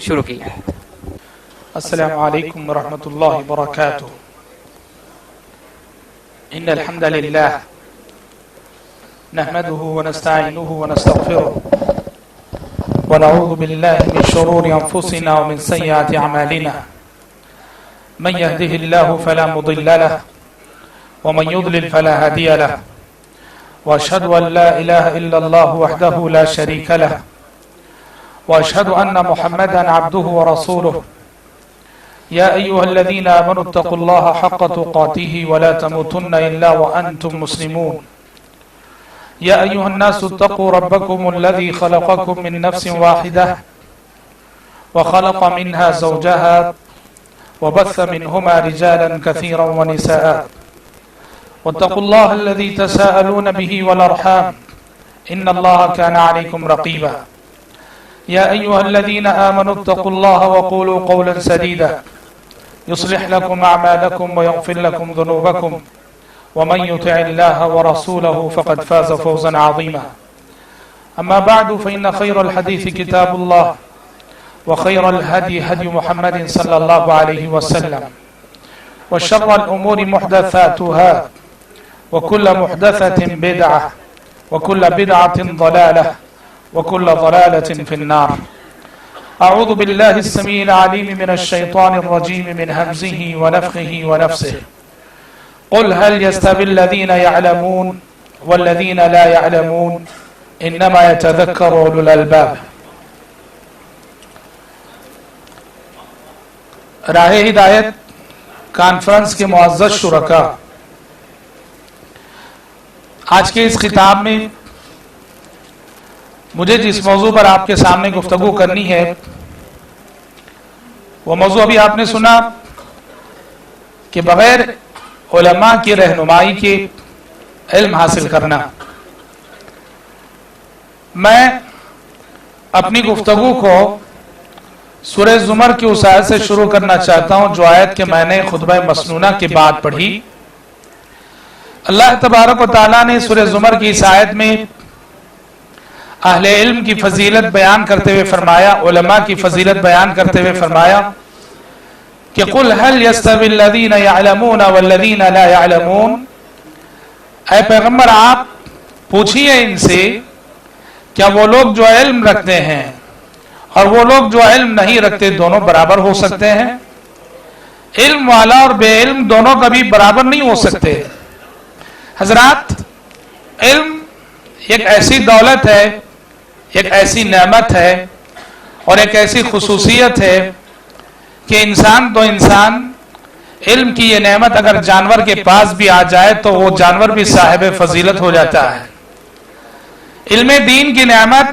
شروع کی۔ السلام علیکم ورحمۃ اللہ وبرکاتہ۔ ان الحمد للہ نحمده ونستعینه ونستغفره ونعوذ باللہ من شرور انفسنا ومن سیئات اعمالنا من يهده الله فلا مضل له ومن يضلل فلا هادي له واشهد ان لا اله الا الله وحده لا شريك له واشهد ان محمدا عبده ورسوله يا ايها الذين امنوا اتقوا الله حق تقاته ولا تموتن الا وانتم مسلمون يا ايها الناس اتقوا ربكم الذي خلقكم من نفس واحده وخلق منها زوجها وبث منهما رجالا كثيرا ونساء واتقوا الله الذي تساءلون به والارحام ان الله كان عليكم رقيبا يا ايها الذين امنوا اتقوا الله وقولوا قولا سديدا يصلح لكم اعمالكم ويغفر لكم ذنوبكم ومن يطع الله ورسوله فقد فاز فوزا عظيما اما بعد فان خير الحديث كتاب الله وخير الهدي هدي محمد صلى الله عليه وسلم وشر الأمور محدثاتها وكل محدثة بدعة وكل بدعة ضلالة وكل ضلالة في النار أعوذ بالله السميع العليم من الشيطان الرجيم من همزه ونفخه ونفسه قل هل يستوي الذين يعلمون والذين لا يعلمون إنما يتذكر أولو الألباب۔ راہ ہدایت کانفرنس کے معزز شرکا، آج کے اس خطاب میں مجھے جس موضوع پر آپ کے سامنے گفتگو کرنی ہے وہ موضوع ابھی آپ نے سنا کہ بغیر علماء کی رہنمائی کے علم حاصل کرنا۔ میں اپنی گفتگو کو سورہ زمر کی اس آیت سے شروع کرنا چاہتا ہوں جو آیت کے میں نے خطبہ مسنونہ کے بعد پڑھی۔ اللہ تبارک و تعالیٰ نے سورہ زمر کی اس آیت میں اہل علم کی فضیلت بیان کرتے ہوئے فرمایا، علماء کی فضیلت بیان کرتے ہوئے فرمایا کہ قُلْ هَلْ يَسْتَوِي الَّذِينَ يَعْلَمُونَ وَالَّذِينَ لَا يَعْلَمُونَ، اے پیغمبر آپ پوچھئے ان سے کیا وہ لوگ جو علم رکھتے ہیں اور وہ لوگ جو علم نہیں رکھتے دونوں برابر ہو سکتے ہیں؟ علم والا اور بے علم دونوں کبھی برابر نہیں ہو سکتے۔ حضرات، علم ایک ایسی دولت ہے، ایک ایسی نعمت ہے اور ایک ایسی خصوصیت ہے کہ انسان علم کی یہ نعمت اگر جانور کے پاس بھی آ جائے تو وہ جانور بھی صاحب فضیلت ہو جاتا ہے۔ علم دین کی نعمت،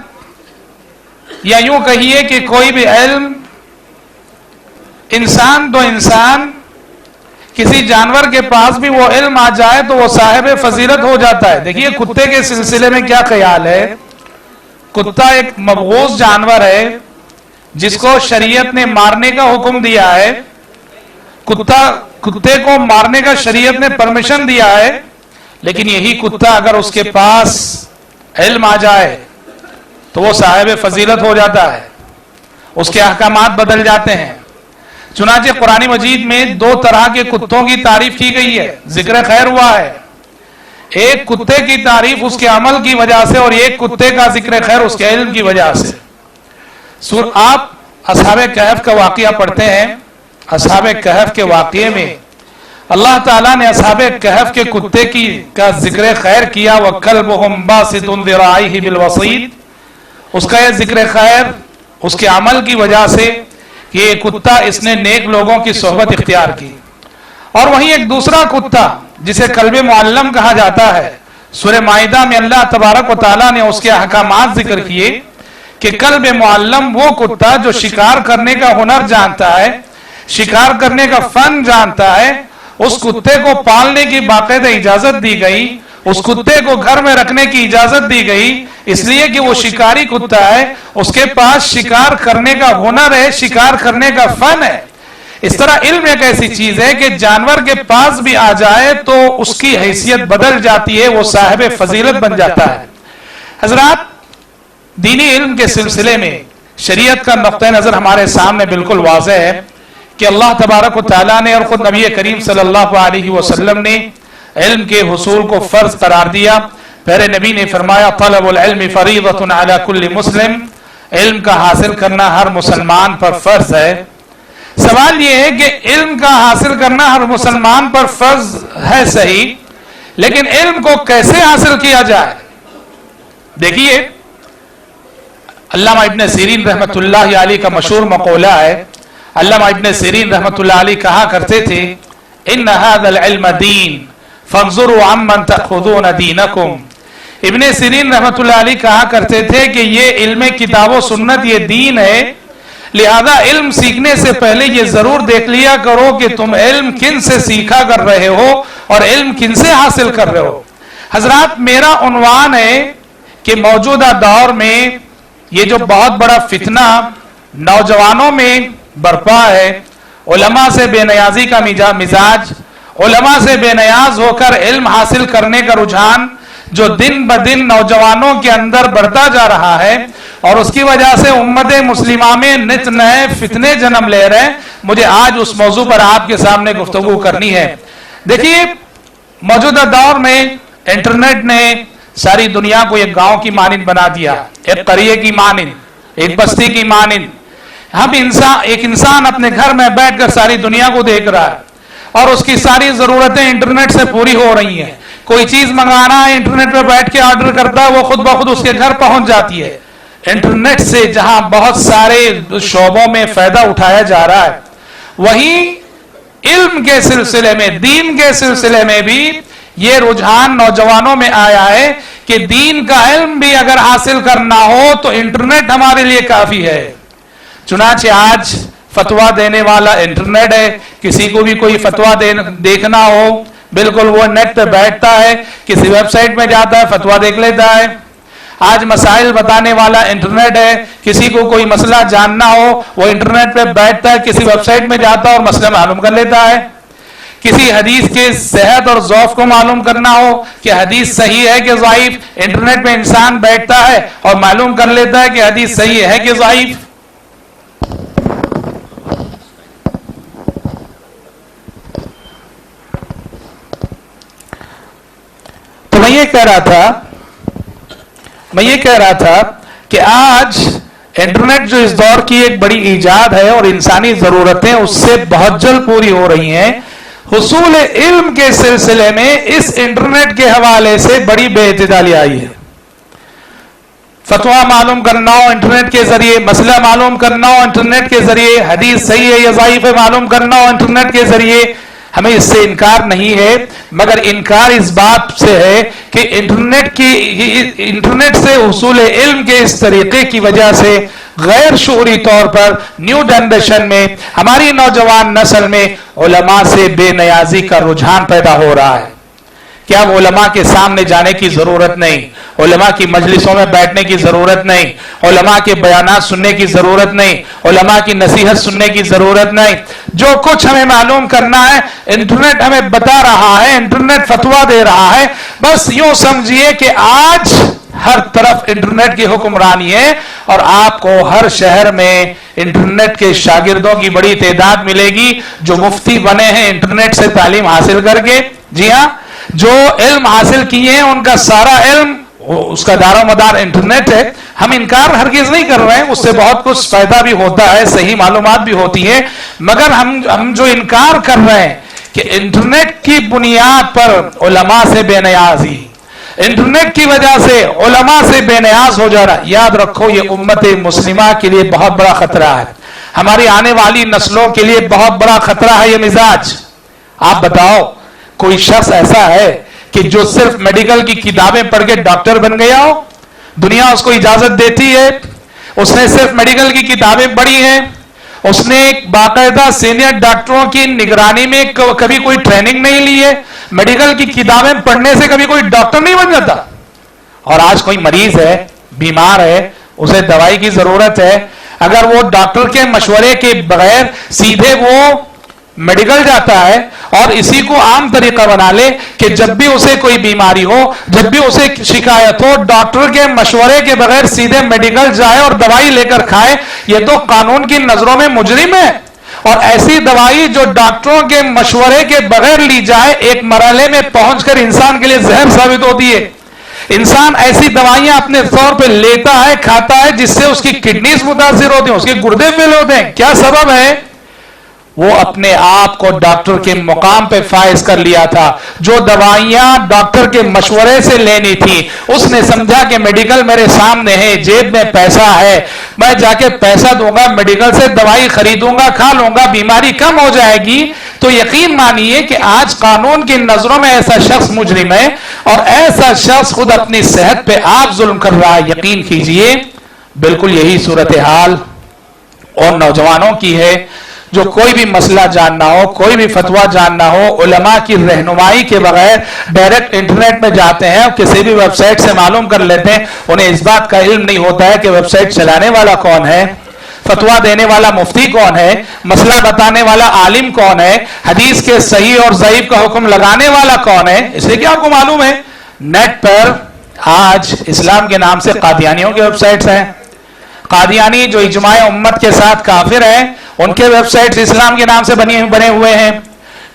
یا یوں کہیے کہ کوئی بھی علم انسان کسی جانور کے پاس بھی وہ علم آ جائے تو وہ صاحب فضیلت ہو جاتا ہے۔ دیکھیے کتے کے سلسلے میں کیا خیال ہے؟ کتا ایک مبغوض جانور ہے جس کو شریعت نے مارنے کا حکم دیا ہے، کتے کو مارنے کا شریعت نے پرمیشن دیا ہے، لیکن یہی کتا اگر اس کے پاس علم آ جائے تو وہ صاحب فضیلت ہو جاتا ہے، اس کے احکامات بدل جاتے ہیں۔ چنانچہ قرآن مجید میں دو طرح کے کتوں کی تعریف کی گئی ہے، ذکر خیر ہوا ہے۔ ایک کتے کی تعریف اس کے عمل کی وجہ سے اور ایک کتے کا ذکر خیر اس کے علم کی وجہ سے۔ آپ اصحاب کہف کا واقعہ پڑھتے ہیں، اصحاب کہف کے واقعے میں اللہ تعالیٰ نے اصحاب کہف کے کتے کا ذکر خیر کیا، وَكَلْبُهُمْ بَاسِطٌ ذِرَاعِهِ بِالْوَصِيدِ۔ اس کا یہ ذکر خیر اس کے عمل کی وجہ سے کہ یہ کتا اس نے نیک لوگوں کی صحبت اختیار کی۔ اور وہیں ایک دوسرا کتا جسے کلب معلم کہا جاتا ہے، سورہ مائدہ میں اللہ تبارک و تعالیٰ نے اس کے احکامات ذکر کیے کہ کلب معلم وہ کتا جو شکار کرنے کا ہنر جانتا ہے، شکار کرنے کا فن جانتا ہے، اس کتے کو پالنے کی باقاعدہ اجازت دی گئی، اس کتے کو گھر میں رکھنے کی اجازت دی گئی، اس لیے کہ وہ شکاری کتا ہے، اس کے پاس شکار کرنے کا ہنر ہے، شکار کرنے کا فن ہے۔ اس طرح علم ایک ایسی چیز ہے کہ جانور کے پاس بھی آ جائے تو اس کی حیثیت بدل جاتی ہے، وہ صاحب فضیلت بن جاتا ہے۔ حضرات، دینی علم کے سلسلے میں شریعت کا نقطہ نظر ہمارے سامنے بالکل واضح ہے کہ اللہ تبارک و تعالیٰ نے اور خود نبی کریم صلی اللہ علیہ وسلم نے علم کے حصول کو فرض قرار دیا. پہلے نبی نے فرمایا طلب العلم فریضۃ علی کل مسلم، علم کا حاصل کرنا ہر مسلمان پر فرض ہے. سوال یہ ہے کہ علم کا حاصل کرنا ہر مسلمان پر فرض ہے صحیح، لیکن علم کو کیسے حاصل کیا جائے؟ دیکھیے علامہ ابن سیرین رحمۃ اللہ علیہ کا مشہور مقولہ ہے. علامہ ابن سیرین رحمۃ اللہ علیہ کہا کرتے تھے ان هذا العلم دین فانظروا عمن تأخذون دینکم. ابن سیرین رحمۃ اللہ علیہ کہا کرتے تھے کہ یہ علم کتاب و سنت یہ دین ہے، لہذا علم سیکھنے سے پہلے یہ ضرور دیکھ لیا کرو کہ تم علم کن سے سیکھا کر رہے ہو اور علم کن سے حاصل کر رہے ہو. حضرات میرا عنوان ہے کہ موجودہ دور میں یہ جو بہت بڑا فتنہ نوجوانوں میں برپا ہے، علماء سے بے نیازی کا مزاج، علماء سے بے نیاز ہو کر علم حاصل کرنے کا رجحان جو دن بدن نوجوانوں کے اندر بڑھتا جا رہا ہے، اور اس کی وجہ سے امت مسلمہ میں نت نئے فتنے جنم لے رہے ہیں. مجھے آج اس موضوع پر آپ کے سامنے گفتگو کرنی ہے. دیکھیے موجودہ دور میں انٹرنیٹ نے ساری دنیا کو ایک گاؤں کی مانند بنا دیا، ایک قریے کی مانند، ایک بستی کی مانند. ایک انسان اپنے گھر میں بیٹھ کر ساری دنیا کو دیکھ رہا ہے اور اس کی ساری ضرورتیں انٹرنیٹ سے پوری ہو رہی ہیں. کوئی چیز منگانا ہے انٹرنیٹ پہ بیٹھ کے آرڈر کرتا ہے، وہ خود بخود اس کے گھر پہنچ جاتی ہے. انٹرنیٹ سے جہاں بہت سارے شعبوں میں فائدہ اٹھایا جا رہا ہے، وہیں علم کے سلسلے میں، دین کے سلسلے میں بھی یہ رجحان نوجوانوں میں آیا ہے کہ دین کا علم بھی اگر حاصل کرنا ہو تو انٹرنیٹ ہمارے لیے کافی ہے. چنانچہ آج فتویٰ دینے والا انٹرنیٹ ہے. کسی کو بھی کوئی فتویٰ دیکھنا ہو، بالکل وہ نیٹ پہ بیٹھتا ہے، کسی ویب سائٹ میں جاتا ہے، فتویٰ دیکھ لیتا ہے. آج مسائل بتانے والا انٹرنیٹ ہے. کسی کو کوئی مسئلہ جاننا ہو وہ انٹرنیٹ پہ بیٹھتا ہے، کسی ویب سائٹ میں جاتا ہے اور مسئلہ معلوم کر لیتا ہے. کسی حدیث کے صحت اور ضعف کو معلوم کرنا ہو کہ حدیث صحیح ہے کہ ضعیف، انٹرنیٹ پہ انسان بیٹھتا ہے اور معلوم کر لیتا ہے کہ حدیث صحیح ہے کہ ضعیف. تو میں یہ کہہ رہا تھا کہ آج انٹرنیٹ جو اس دور کی ایک بڑی ایجاد ہے اور انسانی ضرورتیں اس سے بہت جلد پوری ہو رہی ہیں. حصول علم کے سلسلے میں اس انٹرنیٹ کے حوالے سے بڑی بے اعتدالی آئی ہے. فتویٰ معلوم کرنا ہو انٹرنیٹ کے ذریعے، مسئلہ معلوم کرنا ہو انٹرنیٹ کے ذریعے، حدیث صحیح ہے یا ضعیف ہے معلوم کرنا ہو انٹرنیٹ کے ذریعے. ہمیں اس سے انکار نہیں ہے، مگر انکار اس بات سے ہے کہ انٹرنیٹ سے حصول علم کے اس طریقے کی وجہ سے غیر شعوری طور پر نیو جنریشن میں، ہماری نوجوان نسل میں علماء سے بے نیازی کا رجحان پیدا ہو رہا ہے. کیا اب علماء کے سامنے جانے کی ضرورت نہیں، علماء کی مجلسوں میں بیٹھنے کی ضرورت نہیں، علماء کے بیانات سننے کی ضرورت نہیں، علماء کی نصیحت سننے کی ضرورت نہیں. جو کچھ ہمیں معلوم کرنا ہے انٹرنیٹ ہمیں بتا رہا ہے، انٹرنیٹ فتویٰ دے رہا ہے. بس یوں سمجھیے کہ آج ہر طرف انٹرنیٹ کی حکمرانی ہے اور آپ کو ہر شہر میں انٹرنیٹ کے شاگردوں کی بڑی تعداد ملے گی جو مفتی بنے ہیں انٹرنیٹ سے تعلیم حاصل کر کے. جی ہاں، جو علم حاصل کیے ہیں ان کا سارا علم اس کا دار و مدار انٹرنیٹ ہے. ہم انکار ہرگز نہیں کر رہے ہیں، اس سے بہت کچھ فائدہ بھی ہوتا ہے، صحیح معلومات بھی ہوتی ہے، مگر ہم جو انکار کر رہے ہیں کہ انٹرنیٹ کی بنیاد پر علماء سے بے نیازی، انٹرنیٹ کی وجہ سے علماء سے بے نیاز ہو جا رہا. یاد رکھو یہ امت مسلمہ کے لیے بہت بڑا خطرہ ہے، ہماری آنے والی نسلوں کے لیے بہت بڑا خطرہ ہے یہ مزاج. آپ بتاؤ کوئی شخص ایسا ہے کہ جو صرف میڈیکل کی کتابیں پڑھ کے ڈاکٹر بن گیا ہو؟ دنیا اس کو اجازت دیتی ہے، اس نے صرف میڈیکل کی کتابیں پڑھی ہیں، اس نے باقاعدہ سینئر ڈاکٹروں کی نگرانی میں کبھی کوئی ٹریننگ نہیں لی ہے، میڈیکل کی کتابیں پڑھنے سے کبھی کوئی ڈاکٹر نہیں بن جاتا. اور آج کوئی مریض ہے، بیمار ہے، اسے دوائی کی ضرورت ہے، اگر وہ ڈاکٹر کے مشورے کے بغیر سیدھے وہ میڈیکل جاتا ہے اور اسی کو عام طریقہ بنا لے کہ جب بھی اسے کوئی بیماری ہو، جب بھی اسے شکایت ہو، ڈاکٹر کے مشورے کے بغیر سیدھے میڈیکل جائے اور دوائی لے کر کھائے، یہ تو قانون کی نظروں میں مجرم ہے۔ اور ایسی دوائی جو ڈاکٹروں کے مشورے کے بغیر لی جائے، ایک مرحلے میں پہنچ کر انسان کے لیے زہر ثابت ہوتی ہے۔ انسان ایسی دوائیاں اپنے طور پہ لیتا ہے، کھاتا ہے، جس سے اس کی کڈنیز متاثر ہوتی ہیں، اس کے گردے فیل ہوتے ہیں۔ کیا سبب ہے؟ وہ اپنے آپ کو ڈاکٹر کے مقام پہ فائز کر لیا تھا۔ جو دوائیاں ڈاکٹر کے مشورے سے لینی تھی، اس نے سمجھا کہ میڈیکل میرے سامنے ہے، جیب میں پیسہ ہے، میں جا کے پیسہ دوں گا، میڈیکل سے دوائی خریدوں گا، کھا لوں گا، بیماری کم ہو جائے گی۔ تو یقین مانیے کہ آج قانون کی نظروں میں ایسا شخص مجرم ہے، اور ایسا شخص خود اپنی صحت پہ آپ ظلم کر رہا ہے۔ یقین کیجئے بالکل یہی صورتحال اور نوجوانوں کی ہے، جو کوئی بھی مسئلہ جاننا ہو، کوئی بھی فتویٰ جاننا ہو، علماء کی رہنمائی کے بغیر ڈائریکٹ انٹرنیٹ میں جاتے ہیں اور کسی بھی ویب سائٹ سے معلوم کر لیتے ہیں۔ انہیں اس بات کا علم نہیں ہوتا ہے کہ ویب سائٹ چلانے والا کون ہے، فتویٰ دینے والا مفتی کون ہے، مسئلہ بتانے والا عالم کون ہے، حدیث کے صحیح اور ضعیف کا حکم لگانے والا کون ہے۔ اس لیے کہ آپ کو معلوم ہے نیٹ پر آج اسلام کے نام سے قادیانیوں کی ویب سائٹس ہیں۔ قادیانی جو اجماع امت کے ساتھ کافر ہیں، ان کے ویب سائٹس اسلام کے نام سے بنے ہوئے ہیں۔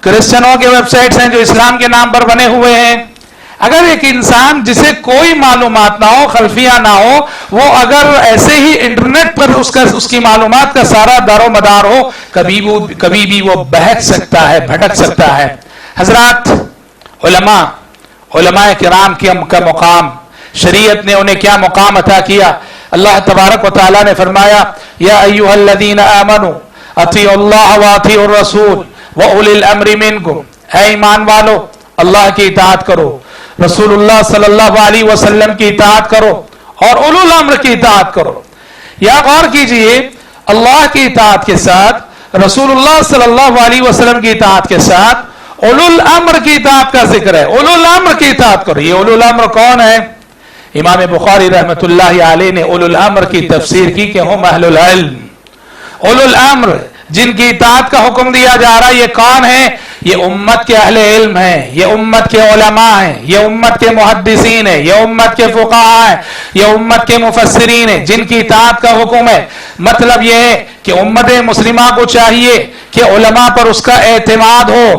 کرسچنوں کے ویب سائٹس ہیں جو اسلام کے نام پر بنے ہوئے ہیں۔ اگر ایک انسان جسے کوئی معلومات نہ ہو، خلفیہ نہ ہو، وہ اگر ایسے ہی انٹرنیٹ پر اس کی معلومات کا سارا دار و مدار ہو، کبھی بھی وہ بہک سکتا ہے، بھٹک سکتا ہے۔ حضرات، علماء کرام کا مقام، شریعت نے انہیں کیا مقام عطا کیا؟ اللہ تبارک و تعالیٰ نے فرمایا یا ایھا الذین آمنوا اطیعوا اللہ واطیعوا الرسول واولی الامر منکم، اے ایمان والو اللہ کی اطاعت کرو، رسول اللہ صلی اللہ علیہ وسلم کی اطاعت کرو اور اولو الامر کی اطاعت کرو۔ یا غور کیجئے، اللہ کی اطاعت کے ساتھ، رسول اللہ صلی اللہ علیہ وسلم کی اطاعت کے ساتھ اولو الامر کی اطاعت کا ذکر ہے۔ اولو الامر کی اطاعت کرو۔ یہ اولو الامر کون ہے؟ امام بخاری رحمت اللہ علیہ نے اولو الامر کی تفسیر کی کہ ہم اہل العلم۔ اولو الامر جن کی اطاعت کا حکم دیا جا رہا ہے، یہ کون ہے؟ یہ امت کے اہل علم ہیں، یہ امت کے علماء ہیں، یہ امت کے محدثین ہیں، یہ امت کے فقہاء ہیں، یہ امت کے مفسرین ہیں، جن کی اطاعت کا حکم ہے۔ مطلب یہ ہے کہ امت مسلمہ کو چاہیے کہ علماء پر اس کا اعتماد ہو،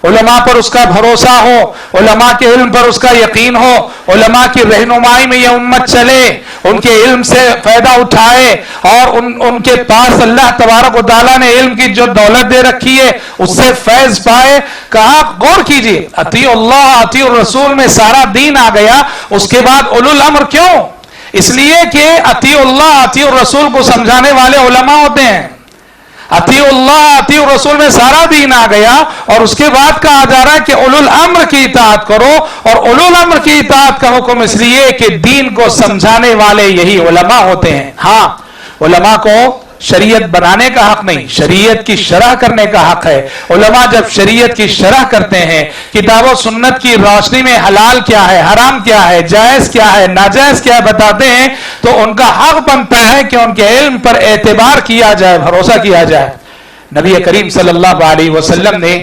علماء پر اس کا بھروسہ ہو، علماء کے علم پر اس کا یقین ہو، علماء کی رہنمائی میں یہ امت چلے، ان کے علم سے فائدہ اٹھائے، اور ان کے پاس اللہ تبارک و تعالیٰ نے علم کی جو دولت دے رکھی ہے اس سے فیض پائے۔ کہا غور کیجئے، اطیع اللہ اطیع الرسول میں سارا دین آ گیا، اس کے بعد اولو الامر کیوں؟ اس لیے کہ اطیع اللہ اطیع الرسول کو سمجھانے والے علماء ہوتے ہیں۔ اطیع اللہ اطیع الرسول میں سارا دین آ گیا، اور اس کے بعد کہا جا رہا ہے کہ اولو الامر کی اطاعت کرو، اور اولو الامر کی اطاعت کا حکم اس لیے کہ دین کو سمجھانے والے یہی علماء ہوتے ہیں۔ ہاں، علماء کو شریعت بنانے کا حق نہیں، شریعت کی شرح کرنے کا حق ہے۔ علماء جب شریعت کی شرح کرتے ہیں، کتاب و سنت کی روشنی میں حلال کیا ہے، حرام کیا ہے، جائز کیا ہے، ناجائز کیا ہے بتاتے ہیں، تو ان کا حق بنتا ہے کہ ان کے علم پر اعتبار کیا جائے، بھروسہ کیا جائے۔ نبی کریم صلی اللہ علیہ وسلم نے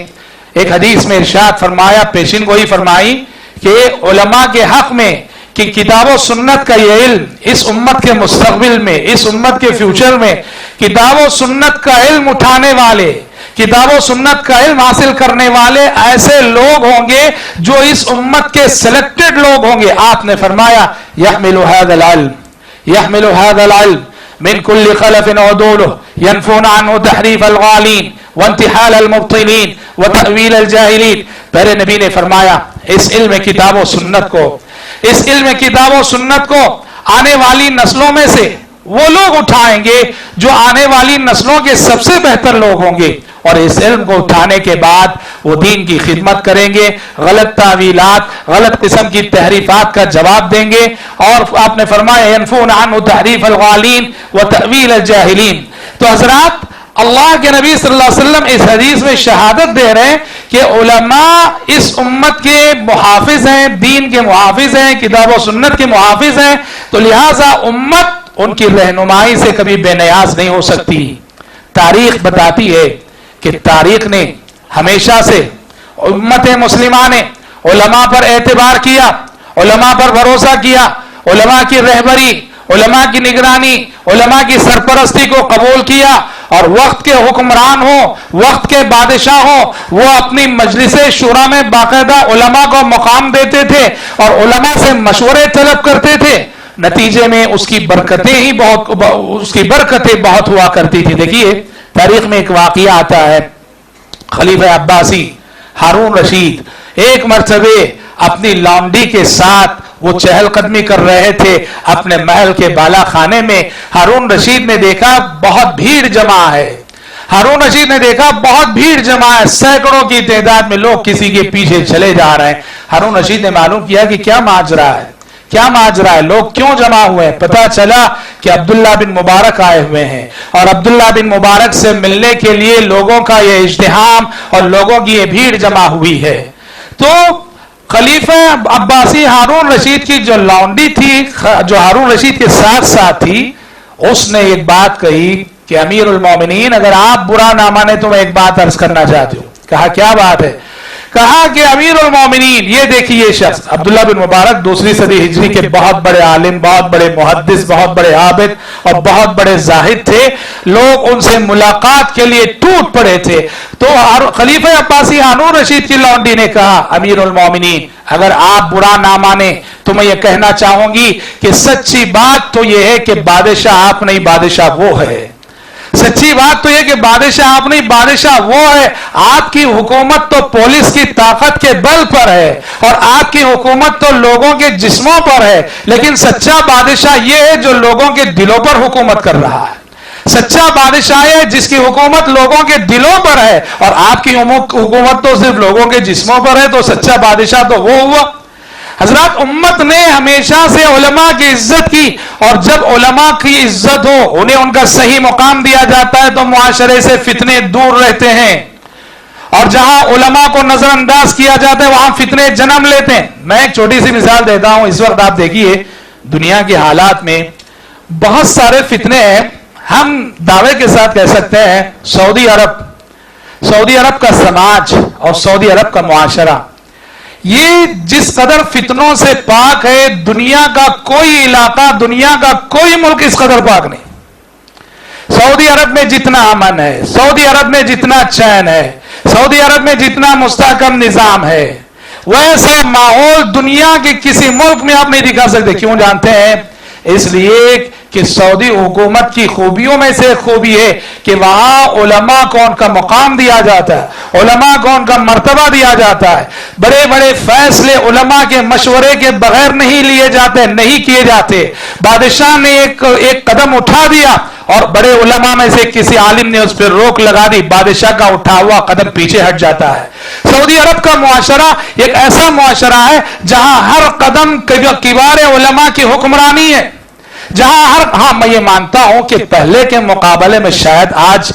ایک حدیث میں ارشاد فرمایا، پیشین گوئی فرمائی کہ علماء کے حق میں کہ کتاب و سنت کا یہ علم اس امت کے مستقبل میں، اس امت کے فیوچر میں کتاب و سنت کا علم اٹھانے والے، کتاب و سنت کا علم حاصل کرنے والے ایسے لوگ ہوں گے جو اس امت کے سلیکٹڈ لوگ ہوں گے۔ آپ نے فرمایا يحمل هذا العلم من كل خلف عدوله ينفون عنه تحریف الغالین وانتحال المبطلین وتأویل الجاہلین۔ پہلے نبی نے فرمایا اس علم کتاب و سنت کو، اس علم کتاب و سنت کو آنے والی نسلوں میں سے وہ لوگ اٹھائیں گے جو آنے والی نسلوں کے سب سے بہتر لوگ ہوں گے، اور اس علم کو اٹھانے کے بعد وہ دین کی خدمت کریں گے، غلط تعویلات، غلط قسم کی تحریفات کا جواب دیں گے، اور آپ نے فرمایا ينفون عنه تحریف الغالین وتأویل الجاہلین۔ تو حضرات، اللہ کے نبی صلی اللہ علیہ وسلم اس حدیث میں شہادت دے رہے ہیں کہ علماء اس امت کے محافظ ہیں، دین کے محافظ ہیں، کتاب و سنت کے محافظ ہیں، تو لہٰذا امت ان کی رہنمائی سے کبھی بے نیاز نہیں ہو سکتی۔ تاریخ بتاتی ہے کہ تاریخ نے ہمیشہ سے امت مسلمہ نے علماء پر اعتبار کیا، علماء پر بھروسہ کیا، علماء کی رہبری، علماء کی نگرانی، علماء کی سرپرستی کو قبول کیا، اور وقت کے حکمران ہوں، وقت کے بادشاہ ہوں، وہ اپنی مجلس شورا میں باقاعدہ علماء کو مقام دیتے تھے اور علماء سے مشورے طلب کرتے تھے۔ نتیجے میں اس کی برکتیں بہت ہوا کرتی تھی۔ دیکھیے تاریخ میں ایک واقعہ آتا ہے، خلیفہ عباسی ہارون رشید ایک مرتبہ اپنی لونڈی کے ساتھ وہ چہل قدمی کر رہے تھے اپنے محل کے بالا خانے میں۔ ہارون رشید نے دیکھا بہت بھیڑ جمع ہے، ہارون رشید نے دیکھا بہت بھیڑ جمع ہے، سینکڑوں کی تعداد میں لوگ کسی کے پیچھے چلے جا رہے ہیں۔ ہارون رشید نے معلوم کیا کہ کیا ماجرا ہے، کیا ماجرا ہے، لوگ کیوں جمع ہوئے ہیں؟ پتا چلا کہ عبداللہ بن مبارک آئے ہوئے ہیں، اور عبداللہ بن مبارک سے ملنے کے لیے لوگوں کا یہ ازدحام اور لوگوں کی یہ بھیڑ جمع ہوئی ہے۔ تو خلیفہ عباسی ہارون رشید کی جو لونڈی تھی، جو ہارون رشید کے ساتھ ساتھ تھی، اس نے ایک بات کہی کہ امیر المومنین اگر آپ برا نہ مانے تو میں ایک بات عرض کرنا چاہتی ہوں۔ کہا کیا بات ہے؟ کہا کہ امیر المومنین یہ دیکھیے یہ شخص عبداللہ بن مبارک 2 صدی ہجری کے بہت بڑے عالم، بہت بڑے محدث، بہت بڑے عابد اور بہت بڑے زاہد تھے، لوگ ان سے ملاقات کے لیے ٹوٹ پڑے تھے۔ تو خلیفہ عباسی ہارون رشید کی لونڈی نے کہا امیر المومنین اگر آپ برا نہ مانے تو میں یہ کہنا چاہوں گی کہ سچی بات تو یہ ہے کہ بادشاہ آپ نہیں، بادشاہ وہ ہے۔ سچی بات تو یہ کہ بادشاہ آپ نہیں، بادشاہ وہ ہے۔ آپ کی حکومت تو پولیس کی طاقت کے بل پر ہے اور آپ کی حکومت تو لوگوں کے جسموں پر ہے، لیکن سچا بادشاہ یہ ہے جو لوگوں کے دلوں پر حکومت کر رہا ہے۔ سچا بادشاہ ہے جس کی حکومت لوگوں کے دلوں پر ہے، اور آپ کی حکومت تو صرف لوگوں کے جسموں پر ہے، تو سچا بادشاہ تو وہ ہوا۔ حضرات امت نے ہمیشہ سے علماء کی عزت کی، اور جب علماء کی عزت ہو، انہیں ان کا صحیح مقام دیا جاتا ہے تو معاشرے سے فتنے دور رہتے ہیں، اور جہاں علماء کو نظر انداز کیا جاتا ہے وہاں فتنے جنم لیتے ہیں۔ میں ایک چھوٹی سی مثال دیتا ہوں۔ اس وقت آپ دیکھیے دنیا کے حالات میں بہت سارے فتنے ہیں، ہم دعوے کے ساتھ کہہ سکتے ہیں سعودی عرب کا سماج اور سعودی عرب کا معاشرہ یہ جس قدر فتنوں سے پاک ہے، دنیا کا کوئی علاقہ، دنیا کا کوئی ملک اس قدر پاک نہیں۔ سعودی عرب میں جتنا امن ہے، سعودی عرب میں جتنا چین ہے، سعودی عرب میں جتنا مستحکم نظام ہے، ویسا ماحول دنیا کے کسی ملک میں آپ نہیں دکھا سکتے۔ کیوں جانتے ہیں؟ اس لیے کہ سعودی حکومت کی خوبیوں میں سے خوبی ہے کہ وہاں علماء کو ان کا مقام دیا جاتا ہے، علماء کو ان کا مرتبہ دیا جاتا ہے۔ بڑے بڑے فیصلے علماء کے مشورے کے بغیر نہیں لیے جاتے، نہیں کیے جاتے۔ بادشاہ نے ایک قدم اٹھا دیا اور بڑے علماء میں سے کسی عالم نے اس پر روک لگا دی، بادشاہ کا اٹھا ہوا قدم پیچھے ہٹ جاتا ہے۔ سعودی عرب کا معاشرہ ایک ایسا معاشرہ ہے جہاں ہر قدم کبار علماء کی حکمرانی ہے، جہاں ہاں میں یہ مانتا ہوں کہ پہلے کے مقابلے میں شاید آج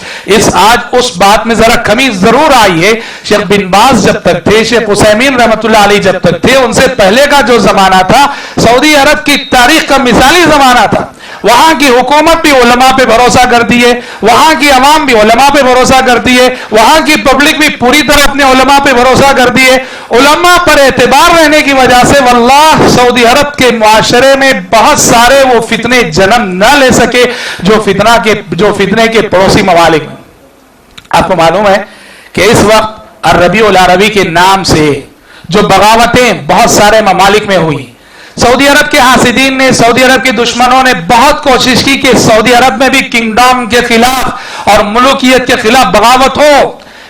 اس بات میں ذرا کمی ضرور آئی ہے۔ شیخ بن باز جب تک تھے، شیخ عثیمین رحمۃ اللہ علیہ جب تک تھے، ان سے پہلے کا جو زمانہ تھا سعودی عرب کی تاریخ کا مثالی زمانہ تھا۔ وہاں کی حکومت بھی علماء پہ بھروسہ کرتی ہے، وہاں کی عوام بھی علماء پہ بھروسہ کرتی ہے، وہاں کی پبلک بھی پوری طرح اپنے علماء پہ بھروسہ کرتی ہے۔ علماء پر اعتبار رہنے کی وجہ سے واللہ سعودی عرب کے معاشرے میں بہت سارے وہ فتنے جنم نہ لے سکے جو فتنے کے پڑوسی ممالک میں۔ آپ کو معلوم ہے کہ اس وقت الربیع العربی کے نام سے جو بغاوتیں بہت سارے ممالک میں ہوئی، سعودی عرب کے حاسدین نے، سعودی عرب کے دشمنوں نے بہت کوشش کی کہ سعودی عرب میں بھی کنگڈم کے خلاف اور ملوکیت کے خلاف بغاوت ہو،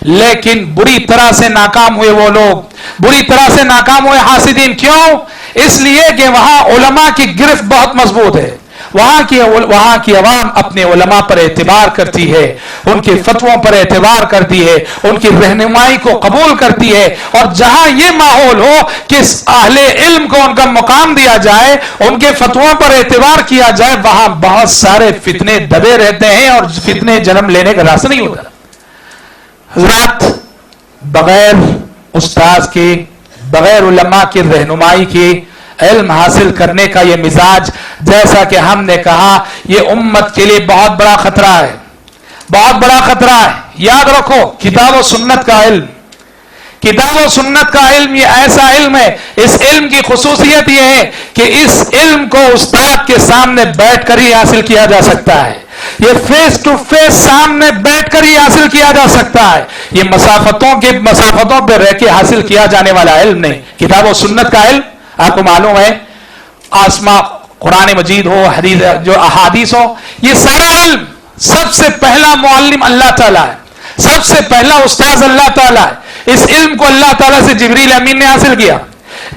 لیکن بری طرح سے ناکام ہوئے وہ لوگ، بری طرح سے ناکام ہوئے حاسدین۔ کیوں؟ اس لیے کہ وہاں علماء کی گرفت بہت مضبوط ہے، وہاں کی عوام اپنے علماء پر اعتبار کرتی ہے، ان کے فتووں پر اعتبار کرتی ہے، ان کی رہنمائی کو قبول کرتی ہے، اور جہاں یہ ماحول ہو کہ اہل علم کو ان کا مقام دیا جائے، ان کے فتووں پر اعتبار کیا جائے، وہاں بہت سارے فتنے دبے رہتے ہیں اور فتنے جنم لینے کا راستہ نہیں ہوتا۔ حضرات بغیر استاذ کے، بغیر علماء کی رہنمائی کے علم حاصل کرنے کا یہ مزاج، جیسا کہ ہم نے کہا، یہ امت کے لیے بہت بڑا خطرہ ہے، بہت بڑا خطرہ ہے۔ یاد رکھو کتاب و سنت کا علم، کتاب و سنت کا علم یہ ایسا علم ہے، اس علم کی خصوصیت یہ ہے کہ اس علم کو استاد کے سامنے بیٹھ کر ہی حاصل کیا جا سکتا ہے، یہ فیس ٹو فیس سامنے بیٹھ کر ہی حاصل کیا جا سکتا ہے، یہ مسافتوں پہ رہ کے حاصل کیا جانے والا علم نہیں۔ کتاب و سنت کا علم آپ کو معلوم ہے، آسما قرآن مجید ہو، حدیث جو احادیث ہو، یہ سارا علم سب سے پہلا معلم اللہ تعالیٰ ہے، سب سے پہلا استاذ اللہ تعالیٰ ہے۔ اس علم کو اللہ تعالیٰ سے جبریل امین نے حاصل کیا،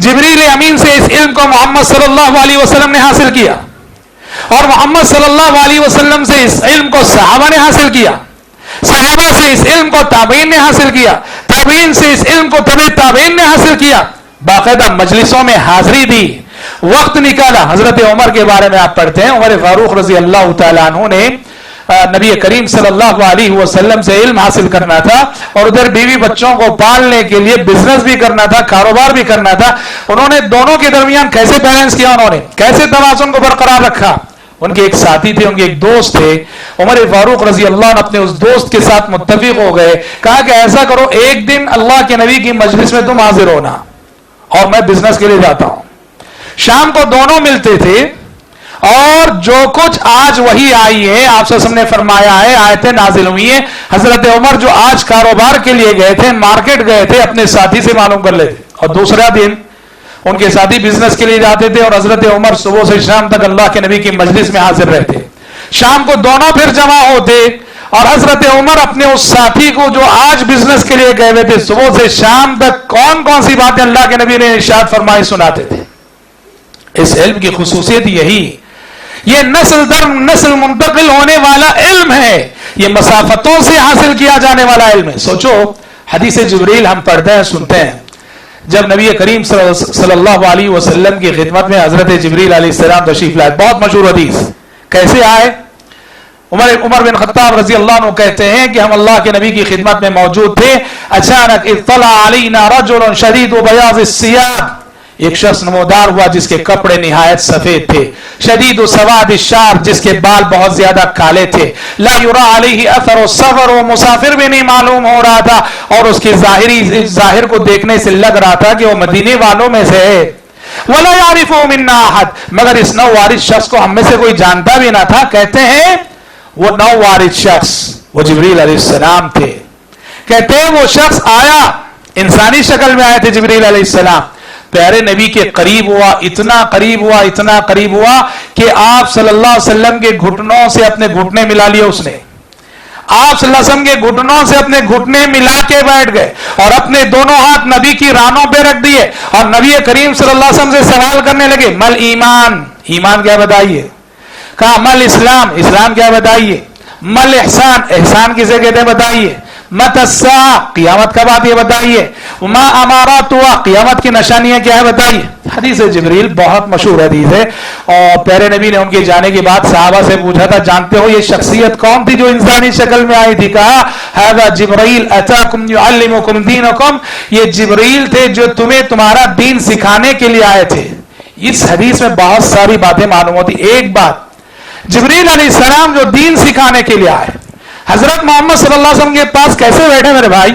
جبریل امین سے اس علم کو محمد صلی اللہ علیہ وسلم نے حاصل کیا، اور محمد صلی اللہ علیہ وسلم سے اس علم کو صحابہ نے حاصل کیا، صحابہ سے اس علم کو تابعین نے حاصل کیا، تابعین سے اس علم کو تبع تابعین نے حاصل کیا، باقاعدہ مجلسوں میں حاضری دی، وقت نکالا۔ حضرت عمر کے بارے میں آپ پڑھتے ہیں، عمر فاروق رضی اللہ تعالیٰ عنہ نے نبی کریم صلی اللہ علیہ وسلم سے علم حاصل کرنا تھا، اور ادھر بیوی بچوں کو پالنے کے لیے بزنس بھی کرنا تھا، کاروبار بھی کرنا تھا۔ انہوں نے دونوں کے درمیان کیسے بیلنس کیا، انہوں نے کیسے توازن کو برقرار رکھا؟ ان کے ایک ساتھی تھے، ان کے ایک دوست تھے، عمر فاروق رضی اللہ عنہ اپنے اس دوست کے ساتھ متفق ہو گئے، کہا کہ ایسا کرو ایک دن اللہ کے نبی کی مجلس میں تم حاضر ہونا اور میں بزنس کے لیے جاتا ہوں۔ شام کو دونوں ملتے تھے، اور جو کچھ آج وحی آئی ہے، آپ صلی اللہ علیہ وسلم نے فرمایا ہے، آیتیں نازل ہوئی ہیں، حضرت عمر جو آج کاروبار کے لیے گئے تھے، مارکیٹ گئے تھے، اپنے ساتھی سے معلوم کر لیتے، اور دوسرا دن ان کے ساتھی بزنس کے لیے جاتے تھے، اور حضرت عمر صبح سے شام تک اللہ کے نبی کی مجلس میں حاضر رہتے۔ شام کو دونوں پھر جمع ہوتے، اور حضرت عمر اپنے اس ساتھی کو جو آج بزنس کے لیے گئے ہوئے تھے، صبح سے شام تک کون کون سی باتیں اللہ کے نبی نے ارشاد فرمائی سناتے تھے۔ اس علم کی خصوصیت یہی، یہ نسل در نسل منتقل ہونے والا علم ہے، یہ مسافتوں سے حاصل کیا جانے والا علم ہے۔ سوچو، حدیث جبریل ہم پڑھتے ہیں، سنتے ہیں، جب نبی کریم صلی اللہ علیہ وسلم کی خدمت میں حضرت جبریل علیہ السلام تشریف لائے، بہت مشہور حدیث، کیسے آئے؟ عمر بن خطاب رضی اللہ عنہ کہتے ہیں کہ ہم اللہ کے نبی کی خدمت میں موجود تھے، اچانک اطلع علینا رجل شدید بیاض الثیاب، ایک شخص نمودار ہوا جس کے کپڑے نہایت سفید تھے، شدید سواد الشعر، جس کے بال بہت زیادہ کالے تھے، لا یرا علیہ اثر السفر، وہ مسافر بھی نہیں معلوم ہو رہا تھا، اور اس کی ظاہر کو دیکھنے سے لگ رہا تھا کہ وہ مدینے والوں میں سے ہے، ولا یعرف منا احد، مگر اس نووارث شخص کو ہم میں سے کوئی جانتا بھی نہ تھا۔ کہتے ہیں وہ نووارث شخص وہ جبریل علیہ السلام تھے، کہتے ہیں وہ شخص آیا، انسانی شکل میں آئے تھے جبریل علیہ السلام، پیارے نبی کے قریب ہوا، اتنا قریب ہوا، اتنا قریب ہوا کہ آپ صلی اللہ علیہ وسلم کے گھٹنوں سے اپنے گھٹنے ملا لیے، اس نے آپ صلی اللہ علیہ وسلم کے گھٹنوں سے اپنے گھٹنے ملا کے بیٹھ گئے، اور اپنے دونوں ہاتھ نبی کی رانوں پہ رکھ دیے، اور نبی کریم صلی اللہ علیہ وسلم سے سوال کرنے لگے، مل ایمان، ایمان کیا بتائیے؟ کہا مل اسلام، اسلام کیا بتائیے؟ مل احسان، احسان کسے کہتے ہیں بتائیے؟ مت الساعہ، قیامت کب آتی ہے بتائیے؟ ما اماراتها، قیامت کی نشانیاں کیا ہے بتائیے؟ حدیث جبریل بہت مشہور حدیث ہے، اور پیارے نبی نے ان کے جانے کے بعد صحابہ سے پوچھا تھا، جانتے ہو یہ شخصیت کون تھی جو انسانی شکل میں آئی تھی؟ کہا ھذا جبریل اتاکم یعلمکم دینکم، یہ جبریل تھے جو تمہیں تمہارا دین سکھانے کے لیے آئے تھے۔ اس حدیث میں بہت ساری باتیں معلوم ہوتی، ایک بات، جبریل علیہ السلام جو دین سکھانے کے لیے آئے، حضرت محمد صلی اللہ علیہ وسلم کے پاس کیسے بیٹھے میرے بھائی؟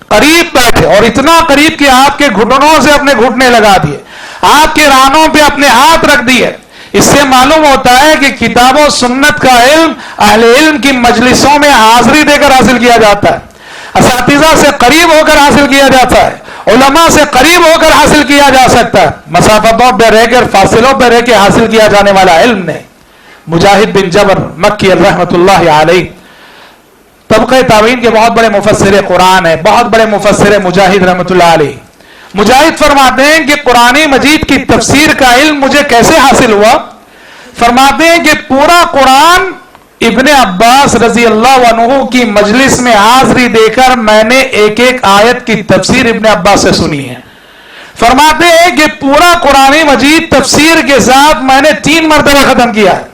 قریب بیٹھے، اور اتنا قریب کہ آپ کے گھٹنوں سے اپنے گھٹنے لگا دیے، آپ کے رانوں پہ اپنے ہاتھ رکھ دیے۔ اس سے معلوم ہوتا ہے کہ کتاب و سنت کا علم اہل علم کی مجلسوں میں حاضری دے کر حاصل کیا جاتا ہے، اساتذہ سے قریب ہو کر حاصل کیا جاتا ہے، علماء سے قریب ہو کر حاصل کیا جا سکتا ہے، مسافتوں پہ رہ کر، فاصلوں پہ رہ کے حاصل کیا جانے والا علم نہیں۔ مجاہد بن جبر مکی رحمۃ اللہ علیہ، طبقہ تابعین کے بہت بڑے مفسر قرآن ہیں، بہت بڑے مفسر مجاہد رحمۃ اللہ علیہ، مجاہد فرماتے ہیں کہ قرآن مجید کی تفسیر کا علم مجھے کیسے حاصل ہوا؟ فرماتے ہیں کہ پورا قرآن ابن عباس رضی اللہ عنہ کی مجلس میں حاضری دے کر میں نے ایک ایک آیت کی تفسیر ابن عباس سے سنی ہے۔ فرماتے ہیں کہ پورا قرآن مجید تفسیر کے ساتھ میں نے 3 مرتبہ ختم کیا ہے۔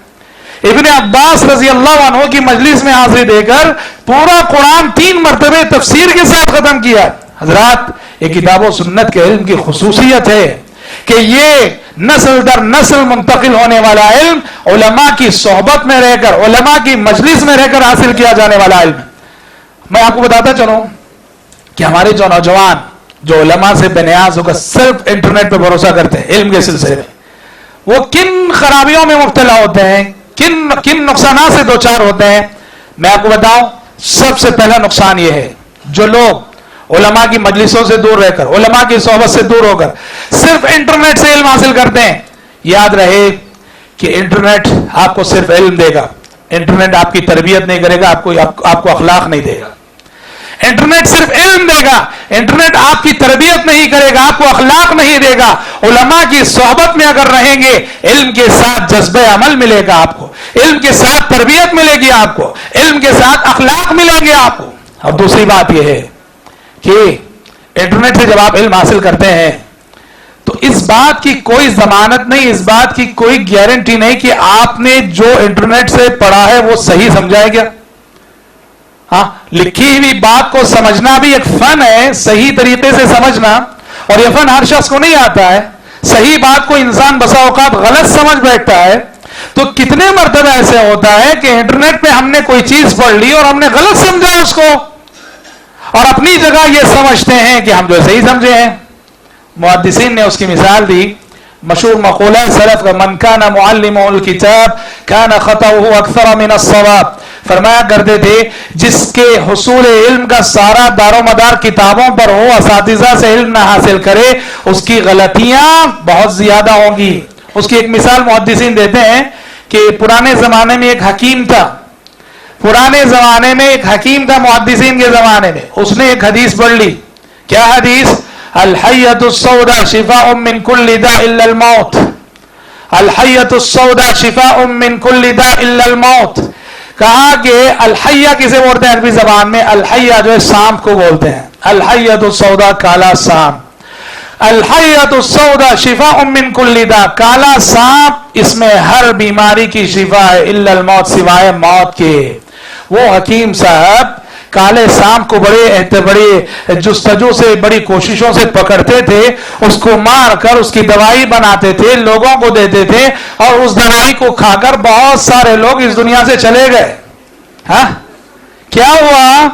ابن عباس رضی اللہ عنہ کی مجلس میں حاضری دے کر پورا قرآن 3 مرتبہ تفسیر کے ساتھ ختم کیا۔ حضرات، یہ کتاب و سنت کے علم کی خصوصیت ہے کہ یہ نسل در نسل منتقل ہونے والا علم علماء کی صحبت میں رہ کر، علماء کی مجلس میں رہ کر حاصل کیا جانے والا علم۔ میں آپ کو بتاتا چلوں کہ ہمارے جو نوجوان جو علماء سے بنیاز ہو کر صرف انٹرنیٹ پہ بھروسہ کرتے ہیں علم کے سلسلے میں، وہ کن خرابیوں میں مبتلا ہوتے ہیں، کن نقصانات سے دوچار ہوتے ہیں؟ میں آپ کو بتاؤں، سب سے پہلا نقصان یہ ہے، جو لوگ علماء کی مجلسوں سے دور رہ کر، علماء کی صحبت سے دور ہو کر صرف انٹرنیٹ سے علم حاصل کرتے ہیں، یاد رہے کہ انٹرنیٹ آپ کو صرف علم دے گا، انٹرنیٹ آپ کی تربیت نہیں کرے گا، آپ کو اخلاق نہیں دے گا۔ انٹرنیٹ صرف علم دے گا، انٹرنیٹ آپ کی تربیت نہیں کرے گا، آپ کو اخلاق نہیں دے گا۔ علماء کی صحبت میں اگر رہیں گے، علم کے ساتھ جذبہ عمل ملے گا آپ کو، علم کے ساتھ تربیت ملے گی آپ کو، علم کے ساتھ اخلاق ملیں گے آپ کو۔ اور دوسری بات یہ ہے کہ انٹرنیٹ سے جب آپ علم حاصل کرتے ہیں تو اس بات کی کوئی ضمانت نہیں، اس بات کی کوئی گارنٹی نہیں کہ آپ نے جو انٹرنیٹ سے پڑھا ہے وہ صحیح سمجھا ہے کیا؟ ہاں، لکھی ہوئی بات کو سمجھنا بھی ایک فن ہے، صحیح طریقے سے سمجھنا، اور یہ فن ہر شخص کو نہیں آتا ہے۔ صحیح بات کو انسان بسا اوقات غلط سمجھ بیٹھتا ہے۔ تو کتنے مرتبہ ایسے ہوتا ہے کہ انٹرنیٹ پہ ہم نے کوئی چیز پڑھ لی اور ہم نے غلط سمجھا اس کو، اور اپنی جگہ یہ سمجھتے ہیں کہ ہم جو صحیح سمجھے ہیں۔ محدثین نے اس کی مثال دی، مشہور مقولہ سلف کا، من کان معلم الکتاب کان خطأہ اکثر من الصواب، فرمایا کرتے تھے جس کے حصول علم کا سارا دار و مدار کتابوں پر ہو، اساتذہ سے علم نہ حاصل کرے، اس کی غلطیاں بہت زیادہ ہوں گی۔ اس کی ایک مثال محدثین دیتے ہیں کہ پرانے زمانے میں ایک حکیم تھا، محدثین کے زمانے میں، اس نے ایک حدیث پڑھ لی۔ کیا حدیث؟ الحیۃ السوداء شفاء من کل داء الا الموت، الحیۃ السوداء شفاء من کل داء الا الموت۔ کہا کہ الحیہ کسے بولتے ہیں عربی زبان میں؟ الحیہ جو ہے سانپ کو بولتے ہیں، الحیۃ السوداء کالا سانپ، الحیۃ السوداء شفاء من کل داء، کالا سانپ اس میں ہر بیماری کی شفا ہے، الا الموت، سوائے موت کے۔ وہ حکیم صاحب کالے سانپ کو بڑے جستجو سے، بڑی کوششوں سے پکڑتے تھے، اس کو مار کر اس کی دوائی بناتے تھے، لوگوں کو دیتے تھے، اور اس دوائی کو کھا کر بہت سارے لوگ اس دنیا سے چلے گئے۔ ہاں، کیا ہوا؟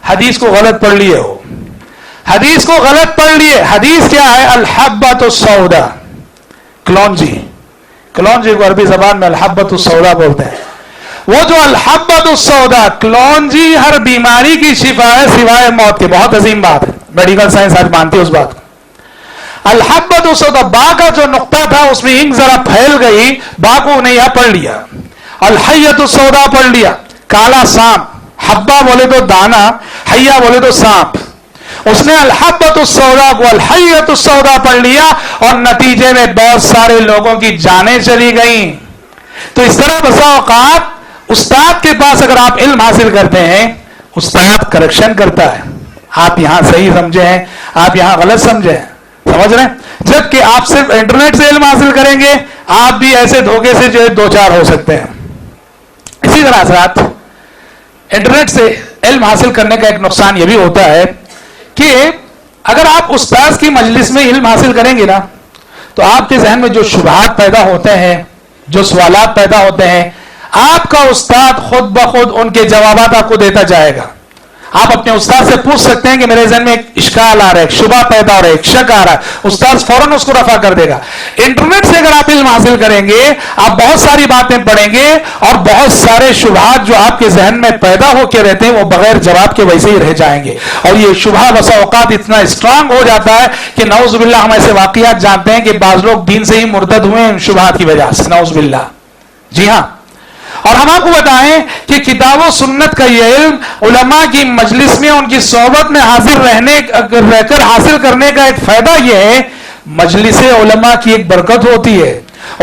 حدیث کو غلط پڑھ لیے ہو، حدیث کو غلط پڑھ لیے۔ حدیث کیا ہے؟ الحبۃ السوداء، کلونجی کو عربی زبان میں الحبۃ السوداء بولتے ہیں۔ وہ جو الحبۃ السوداء، کلونجی ہر بیماری کی شفا ہے سوائے موت کے۔ بہت عظیم بات ہے، میڈیکل سائنس آج مانتی ہے اس بات کو۔ الحبۃ السوداء، با کا جو نقطہ تھا اس میں انک ذرا پھیل گئی، با کو نہیں پڑھ لیا، الحیۃ السوداء پڑھ لیا، کالا سانپ۔ حبہ بولے تو دانا، حیا بولے تو سانپ۔ اس نے الحبۃ السوداء کو الحیۃ السوداء پڑھ لیا، اور نتیجے میں بہت سارے لوگوں کی جانیں چلی گئیں۔ تو اس طرح بسا اوقات استاد کے پاس اگر آپ علم حاصل کرتے ہیں، استاد کریکشن کرتا ہے، آپ یہاں صحیح سمجھے ہیں، آپ یہاں غلط سمجھے ہیں، سمجھ رہے ہیں؟ جبکہ آپ صرف انٹرنیٹ سے علم حاصل کریں گے، آپ بھی ایسے دھوکے سے جو ہے دو چار ہو سکتے ہیں۔ اسی طرح حضرات، انٹرنیٹ سے علم حاصل کرنے کا ایک نقصان یہ بھی ہوتا ہے کہ اگر آپ استاد کی مجلس میں علم حاصل کریں گے نا، تو آپ کے ذہن میں جو شبہات پیدا ہوتے ہیں، جو سوالات پیدا ہوتے ہیں، آپ کا استاد خود بخود ان کے جوابات آپ کو دیتا جائے گا۔ آپ اپنے استاد سے پوچھ سکتے ہیں کہ میرے ذہن میں ایک اشکال آ رہا ہے، ایک شبہ پیدا ہو رہا ہے، ایک شک آ رہا ہے، استاد فوراً اس کو رفع کر دے گا۔ انٹرنیٹ سے اگر آپ علم حاصل کریں گے، آپ بہت ساری باتیں پڑھیں گے، اور بہت سارے شبہات جو آپ کے ذہن میں پیدا ہو کے رہتے ہیں وہ بغیر جواب کے ویسے ہی رہ جائیں گے، اور یہ شبہ بسا اوقات اتنا اسٹرانگ ہو جاتا ہے کہ نعوذ باللہ ہم ایسے واقعات جانتے ہیں کہ بعض لوگ دین سے ہی مرتد ہوئے ان شبہات کی وجہ سے، نعوذ باللہ۔ جی ہاں، اور ہم آپ کو بتائیں کہ کتاب و سنت کا یہ علم علماء کی مجلس میں، ان کی صحبت میں حاضر رہ کر حاصل کرنے کا ایک فائدہ یہ ہے، مجلس علماء کی ایک برکت ہوتی ہے،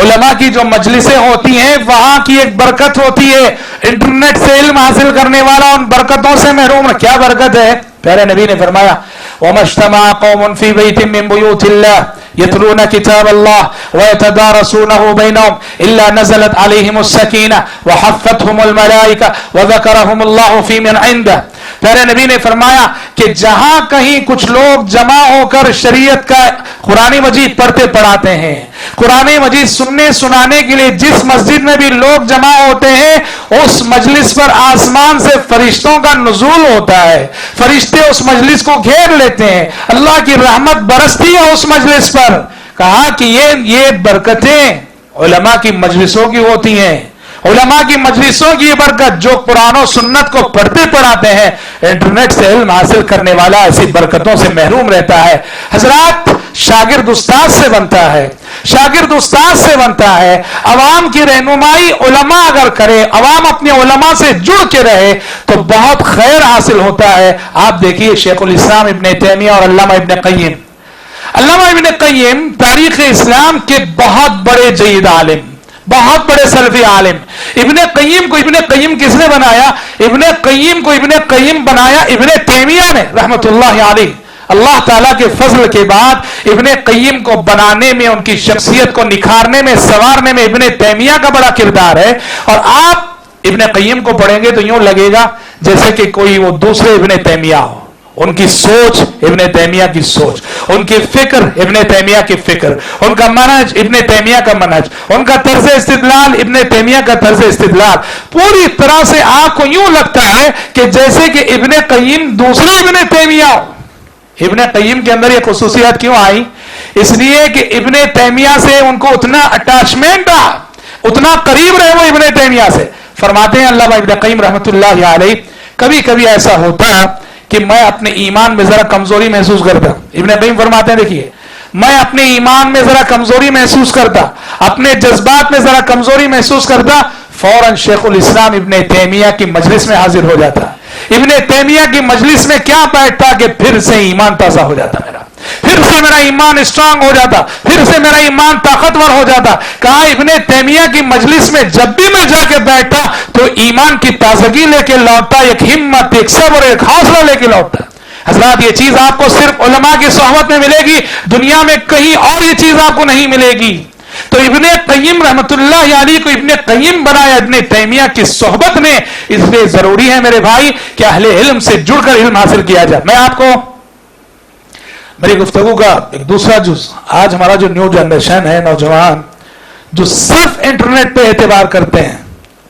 علماء کی جو مجلسیں ہوتی ہیں وہاں کی ایک برکت ہوتی ہے۔ انٹرنیٹ سے علم حاصل کرنے والا ان برکتوں سے محروم ہے۔ کیا برکت ہے؟ پیارے نبی نے فرمایا، وَمَا اجْتَمَعَ قَوْمٌ فِي بَيْتٍ مِّن بُيُوتِ اللَّهِ يَتْلُونَ كِتَابَ اللَّهِ وَيَتَدَارَسُونَهُ بَيْنَهُمْ إِلَّا نَزَلَتْ عَلَيْهِمُ السَّكِينَةُ وَحَفَّتْهُمُ الْمَلَائِكَةُ وَذَكَرَهُمُ اللَّهُ فِي مَنْ عِندَهُ۔ پیارے نبی نے فرمایا کہ جہاں کہیں کچھ لوگ جمع ہو کر شریعت کا قرآن مجید پڑھتے پڑھاتے ہیں. قرآن مجید سننے سنانے کے لیے جس مسجد میں بھی لوگ جمع ہوتے ہیں اس مجلس پر آسمان سے فرشتوں کا نزول ہوتا ہے. فرشتے اس مجلس کو گھیر لیتے ہیں, اللہ کی رحمت برستی ہے اس مجلس پر. کہا کہ یہ برکتیں علماء کی مجلسوں کی ہوتی ہیں. علماء کی مجلسوں کی یہ برکت, جو قرآن و سنت کو پڑھتے پڑھاتے ہیں. انٹرنیٹ سے علم حاصل کرنے والا ایسی برکتوں سے محروم رہتا ہے. حضرات, شاگرد استاد سے بنتا ہے, شاگرد استاد سے بنتا ہے. عوام کی رہنمائی علماء اگر کرے, عوام اپنے علماء سے جڑ کے رہے تو بہت خیر حاصل ہوتا ہے. آپ دیکھیے شیخ الاسلام ابن تیمیہ اور علامہ ابن قیم. علامہ ابن قیم تاریخ اسلام کے بہت بڑے جید عالم, بہت بڑے سلفی عالم. ابن قیم کو ابن قیم کس نے بنایا؟ ابن قیم کو ابن قیم بنایا ابن تیمیہ نے رحمت اللہ علیہ. اللہ تعالیٰ کے فضل کے بعد ابن قیم کو بنانے میں, ان کی شخصیت کو نکھارنے میں, سنوارنے میں ابن تیمیہ کا بڑا کردار ہے. اور آپ ابن قیم کو پڑھیں گے تو یوں لگے گا جیسے کہ کوئی وہ دوسرے ابن تیمیہ ہو. ان کی سوچ ابن تیمیہ کی سوچ, ان کی فکر ابن تیمیہ کی فکر, ان کا منہج ابن تیمیہ کا منہج, ان کا طرز استدلال ابن تیمیہ کا طرز استدلال. پوری طرح سے آپ کو یوں لگتا ہے کہ جیسے کہ ابن قیم دوسرے ابن تیمیہ ہو. ابن قیم کے اندر یہ خصوصیات کیوں آئی؟ اس لیے کہ ابن تیمیہ سے ان کو اتنا اٹیچمنٹ رہا, اتنا قریب رہے وہ ابن تیمیہ سے. فرماتے ہیں علامہ ابن قیم رحمت اللہ علیہ, کبھی کبھی ایسا ہوتا کہ میں اپنے ایمان میں ذرا کمزوری محسوس کرتا. ابن قیم فرماتے ہیں دیکھیے, میں اپنے ایمان میں ذرا کمزوری محسوس کرتا, اپنے جذبات میں ذرا کمزوری محسوس کرتا, فوراً شیخ الاسلام ابن تیمیہ کی مجلس میں حاضر ہو جاتا. ابن تیمیہ کی مجلس میں کیا بیٹھتا کہ پھر سے ایمان تازہ ہو جاتا میرا, پھر سے میرا ایمان اسٹرانگ ہو جاتا, پھر سے میرا ایمان طاقتور ہو جاتا. کہا ابن تیمیہ کی مجلس میں جب بھی میں جا کے بیٹھتا تو ایمان کی تازگی لے کے لوٹتا, ایک ہمت, ایک صبر, ایک حوصلہ لے کے لوٹتا. حضرات, یہ چیز آپ کو صرف علماء کی صحبت میں ملے گی, دنیا میں کہیں اور یہ چیز آپ کو نہیں ملے گی. تو ابن قیم رحمت اللہ علیہ کو ابن قیم بنایا ابن تیمیہ کی صحبت نے. اس لیے ضروری ہے میرے بھائی کہ اہل علم سے جڑ کر علم حاصل کیا جائے. میں آپ کو میری گفتگو کا ایک دوسرا جز, آج ہمارا جو نیو جنریشن ہے, نوجوان جو صرف انٹرنیٹ پہ اعتبار کرتے ہیں,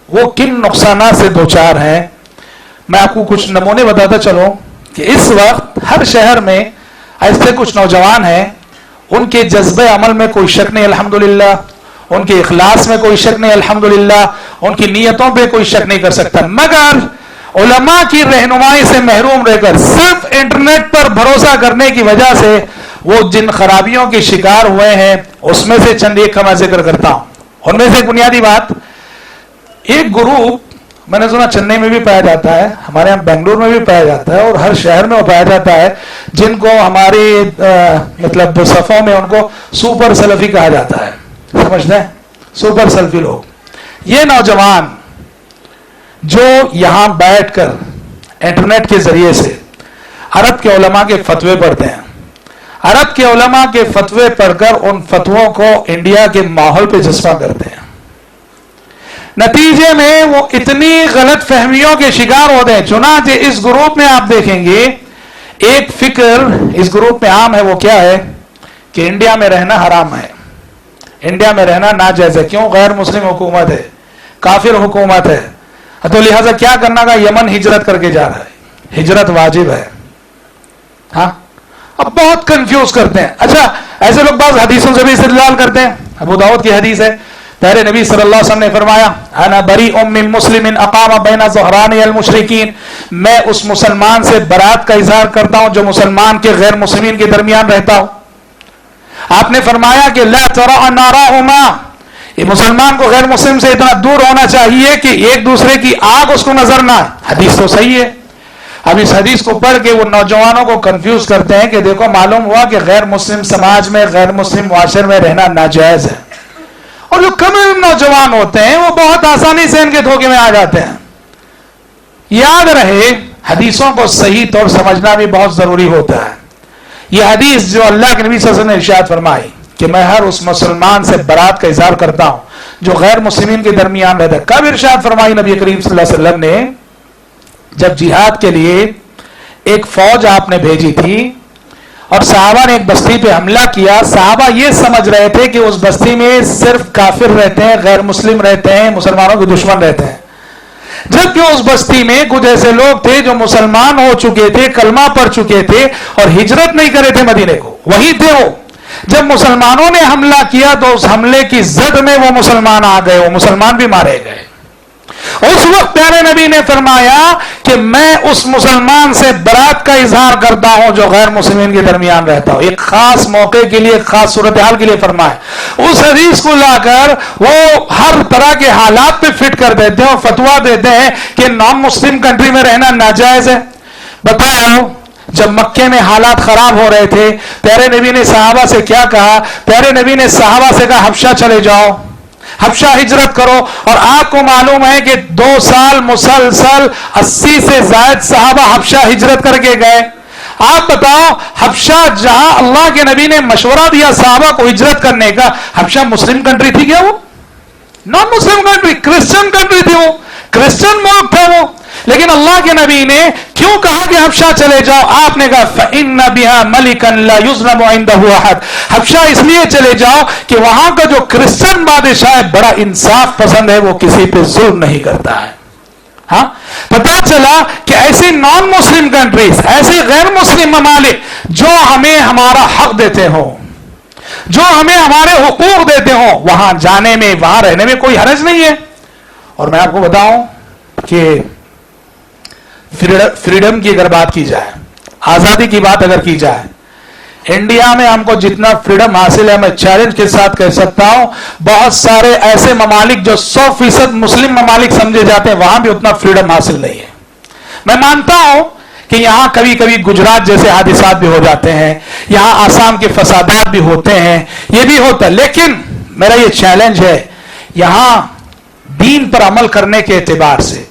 وہ کن نقصانات سے دوچار ہیں. میں آپ کو کچھ نمونے بتاتا چلوں کہ اس وقت ہر شہر میں ایسے کچھ نوجوان ہیں, ان کے جذبہ عمل میں کوئی شک نہیں الحمدللہ, ان کے اخلاص میں کوئی شک نہیں الحمدللہ, ان کی نیتوں پہ کوئی شک نہیں کر سکتا, مگر علماء کی رہنمائی سے محروم رہ کر صرف انٹرنیٹ پر بھروسہ کرنے کی وجہ سے وہ جن خرابیوں کے شکار ہوئے ہیں اس میں سے چند ایک کا میں ذکر کرتا ہوں. ان میں سے ایک بنیادی بات, ایک گروپ میں نے سنا چنئی میں بھی پایا جاتا ہے, ہمارے یہاں بنگلور میں بھی پایا جاتا ہے, اور ہر شہر میں وہ پایا جاتا ہے, جن کو ہماری مطلب صفوں میں ان کو سپر سلفی کہا جاتا ہے. سمجھتے ہیں, سپر سلفی لوگ. یہ نوجوان جو یہاں بیٹھ کر انٹرنیٹ کے ذریعے سے عرب کے علماء کے فتوے پڑھتے ہیں, عرب کے علماء کے فتوے پڑھ کر ان فتووں کو انڈیا کے ماحول پہ جذبہ کرتے ہیں, نتیجے میں وہ اتنی غلط فہمیوں کے شکار ہوتے ہیں. چنانچہ اس گروپ میں آپ دیکھیں گے ایک فکر اس گروپ میں عام ہے, وہ کیا ہے کہ انڈیا میں رہنا حرام ہے, انڈیا میں رہنا ناجائز ہے. کیوں؟ غیر مسلم حکومت ہے, کافر حکومت ہے, تو لہٰذا کیا کرنا کا, یمن ہجرت کر کے جا رہا ہے, ہجرت واجب ہے. ہاں, اب بہت کنفیوز کرتے ہیں. اچھا, ایسے لوگ بعض حدیثوں سے بھی استدلال کرتے ہیں. ابو داؤد کی حدیث ہے, پیارے نبی صلی اللہ علیہ وسلم نے فرمایا, انا بریء من مسلم اقام بین ظہران المشرکین, میں اس مسلمان سے برات کا اظہار کرتا ہوں جو مسلمان کے غیر مسلمین کے درمیان رہتا ہوں. آپ نے فرمایا کہ لا ترى ناراهما, یہ مسلمان کو غیر مسلم سے اتنا دور ہونا چاہیے کہ ایک دوسرے کی آگ اس کو نظر نہ آئے. حدیث تو صحیح ہے. اب اس حدیث کو پڑھ کے وہ نوجوانوں کو کنفیوز کرتے ہیں کہ دیکھو معلوم ہوا کہ غیر مسلم سماج میں, غیر مسلم معاشرے میں رہنا ناجائز ہے. اور جو کم نوجوان ہوتے ہیں وہ بہت آسانی سے ان کے دھوکے میں آ جاتے ہیں. یاد رہے, حدیثوں کو صحیح طور سمجھنا بھی بہت ضروری ہوتا ہے. یہ حدیث جو اللہ کے نبی صلی اللہ علیہ وسلم نے ارشاد فرمائی کہ میں ہر اس مسلمان سے برات کا اظہار کرتا ہوں جو غیر مسلمین کے درمیان رہتا ہے. کب ارشاد فرمائی نبی کریم صلی اللہ علیہ وسلم نے؟ جب جہاد کے لیے ایک فوج آپ نے بھیجی تھی اور صحابہ نے ایک بستی پہ حملہ کیا. صحابہ یہ سمجھ رہے تھے کہ اس بستی میں صرف کافر رہتے ہیں, غیر مسلم رہتے ہیں, مسلمانوں کے دشمن رہتے ہیں, جبکہ اس بستی میں کچھ ایسے لوگ تھے جو مسلمان ہو چکے تھے, کلمہ پڑھ چکے تھے اور ہجرت نہیں کرے تھے مدینے کو, وہی تھے وہ. جب مسلمانوں نے حملہ کیا تو اس حملے کی زد میں وہ مسلمان آ گئے, وہ مسلمان بھی مارے گئے. اس وقت پیارے نبی نے فرمایا کہ میں اس مسلمان سے برات کا اظہار کرتا ہوں جو غیر مسلمین کے درمیان رہتا ہوں. ایک خاص موقع کے لیے, ایک خاص صورتحال کے لیے فرمایا. اس حدیث کو لا کر وہ ہر طرح کے حالات پہ فٹ کر دیتے ہیں اور فتوا دیتے ہیں کہ نان مسلم کنٹری میں رہنا ناجائز ہے. بتاؤ, جب مکے میں حالات خراب ہو رہے تھے, پیارے نبی نے صحابہ سے کیا کہا؟ پیارے نبی نے صحابہ سے کہا حبشہ چلے جاؤ, حبشہ ہجرت کرو. اور آپ کو معلوم ہے کہ 2 سال مسلسل 80 سے زائد صحابہ حبشہ ہجرت کر کے گئے. آپ بتاؤ, حبشہ جہاں اللہ کے نبی نے مشورہ دیا صحابہ کو ہجرت کرنے کا, حبشہ مسلم کنٹری تھی کیا؟ وہ نان مسلم کنٹری, کرسچن کنٹری تھی, وہ کرسچن ملک تھا وہ. لیکن اللہ کے نبی نے کیوں کہا کہ حبشہ چلے جاؤ؟ آپ نے کہا فَإِنَّ بِهَا مَلِكًا لَا يُظْلَمُ عِنْدَهُ أَحَدٌ. حبشہ اس لیے چلے جاؤ کہ وہاں کا جو کرسچن بادشاہ ہے بڑا انصاف پسند ہے, وہ کسی پہ ظلم نہیں کرتا ہے. ہاں, پتا چلا کہ ایسی نان مسلم کنٹریز, ایسی غیر مسلم ممالک جو ہمیں ہمارا حق دیتے ہوں, جو ہمیں ہمارے حقوق دیتے ہوں, وہاں جانے میں, وہاں رہنے میں کوئی حرج نہیں ہے. اور میں آپ کو بتاؤں کہ فریڈم کی اگر بات کی جائے, آزادی کی بات اگر کی جائے, انڈیا میں ہم کو جتنا فریڈم حاصل ہے, میں چیلنج کے ساتھ کہہ سکتا ہوں بہت سارے ایسے ممالک جو 100% مسلم ممالک سمجھے جاتے ہیں, وہاں بھی اتنا فریڈم حاصل نہیں ہے. میں مانتا ہوں کہ یہاں کبھی کبھی گجرات جیسے حادثات بھی ہو جاتے ہیں, یہاں آسام کے فسادات بھی ہوتے ہیں, یہ بھی ہوتا ہے, لیکن میرا یہ چیلنج ہے یہاں دین پر عمل کرنے کے اعتبار سے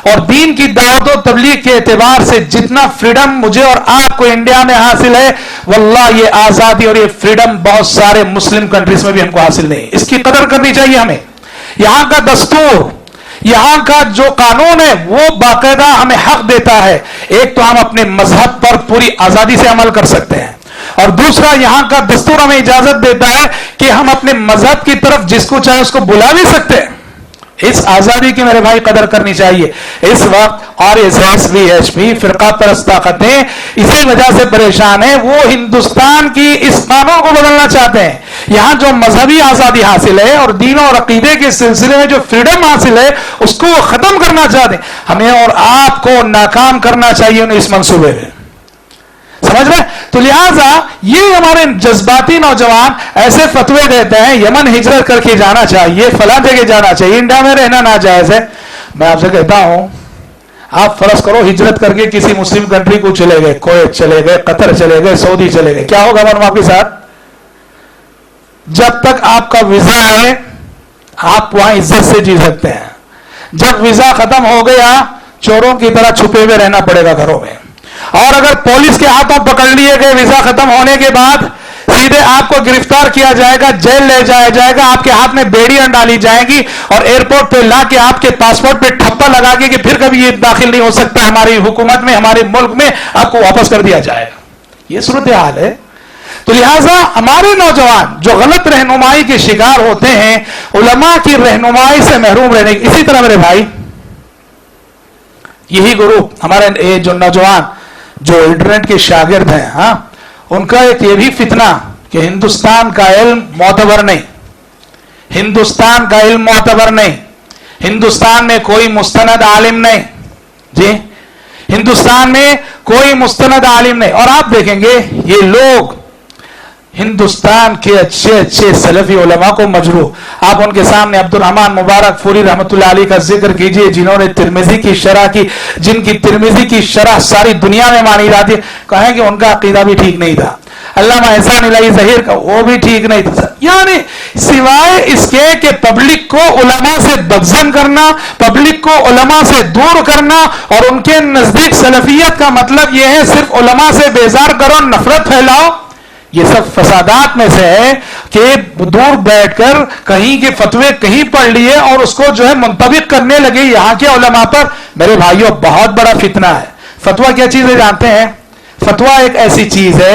اور دین کی دعوت و تبلیغ کے اعتبار سے جتنا فریڈم مجھے اور آپ کو انڈیا میں حاصل ہے, واللہ یہ آزادی اور یہ فریڈم بہت سارے مسلم کنٹریز میں بھی ہم کو حاصل نہیں. اس کی قدر کرنی چاہیے ہمیں. یہاں کا دستور, یہاں کا جو قانون ہے وہ باقاعدہ ہمیں حق دیتا ہے. ایک تو ہم اپنے مذہب پر پوری آزادی سے عمل کر سکتے ہیں, اور دوسرا یہاں کا دستور ہمیں اجازت دیتا ہے کہ ہم اپنے مذہب کی طرف جس کو چاہے اس کو بلا بھی سکتے ہیں. اس آزادی کی میرے بھائی قدر کرنی چاہیے. اس وقت RSS فرقہ پرست طاقتیں اسی وجہ سے پریشان ہیں, وہ ہندوستان کی اس قانون کو بدلنا چاہتے ہیں. یہاں جو مذہبی آزادی حاصل ہے اور دین اور عقیدے کے سلسلے میں جو فریڈم حاصل ہے اس کو وہ ختم کرنا چاہتے ہیں. ہمیں اور آپ کو ناکام کرنا چاہیے انہیں اس منصوبے میں, سمجھ رہے؟ تو لہٰذا یہ ہمارے جذباتی نوجوان ایسے فتوے دیتے ہیں یمن ہجرت کر کے جانا چاہیے, فلاں جگہ جانا چاہیے, انڈیا میں رہنا ناجائز ہے. میں آپ سے کہتا ہوں, آپ فرض کرو ہجرت کر کے کسی مسلم کنٹری کو چلے گئے, کویت چلے گئے, قطر چلے گئے, سعودی چلے گئے, کیا ہوگا معلوم آپ کے ساتھ؟ جب تک آپ کا ویزا ہے آپ وہاں عزت سے جی سکتے ہیں. جب ویزا ختم ہو گیا چوروں کی طرح چھپے ہوئے رہنا پڑے گا گھروں میں, اور اگر پولیس کے ہاتھوں پکڑ لیے گئے ویزا ختم ہونے کے بعد سیدھے آپ کو گرفتار کیا جائے گا, جیل لے جایا جائے گا, آپ کے ہاتھ میں بیڑیاں ڈالی جائیں گی اور ایئرپورٹ پہ لا کے آپ کے پاسپورٹ پہ ٹھپا لگا کے کہ پھر کبھی یہ داخل نہیں ہو سکتا ہماری حکومت میں, ہمارے ملک میں, آپ کو واپس کر دیا جائے گا. یہ صورتحال ہے. تو لہٰذا ہمارے نوجوان جو غلط رہنمائی کے شکار ہوتے ہیں, علماء کی رہنمائی سے محروم رہنے. اسی طرح میرے بھائی یہی گروپ ہمارے جو نوجوان جو انٹرنیٹ کے شاگرد ہیں, ہاں, ان کا ایک یہ بھی فتنہ کہ ہندوستان کا علم معتبر نہیں, ہندوستان کا علم معتبر نہیں, ہندوستان میں کوئی مستند عالم نہیں. جی, ہندوستان میں کوئی مستند عالم نہیں. اور آپ دیکھیں گے یہ لوگ ہندوستان کے اچھے اچھے سلفی علماء کو مجروح, آپ ان کے سامنے عبد الرحمن مبارک فوری رحمۃ اللہ علیہ کا ذکر کیجئے, جنہوں نے ترمذی کی شرح کی, جن کی ترمذی کی شرح ساری دنیا میں مانی جاتی ہے. کہیں کہ ان کا عقیدہ بھی ٹھیک نہیں تھا. علامہ احسان الہی ظہیر کا وہ بھی ٹھیک نہیں تھا. یعنی سوائے اس کے کہ پبلک کو علماء سے بدظن کرنا, پبلک کو علماء سے دور کرنا, اور ان کے نزدیک سلفیت کا مطلب یہ ہے صرف علماء سے بیزار کرو, نفرت پھیلاؤ. یہ سب فسادات میں سے ہے کہ دور بیٹھ کر کہیں کے فتوے کہیں پڑھ لیے اور اس کو جو ہے منطبق کرنے لگے یہاں کے علماء پر. میرے بھائیوں بہت بڑا فتنہ ہے. فتویٰ کیا چیز ہے جانتے ہیں؟ فتویٰ ایک ایسی چیز ہے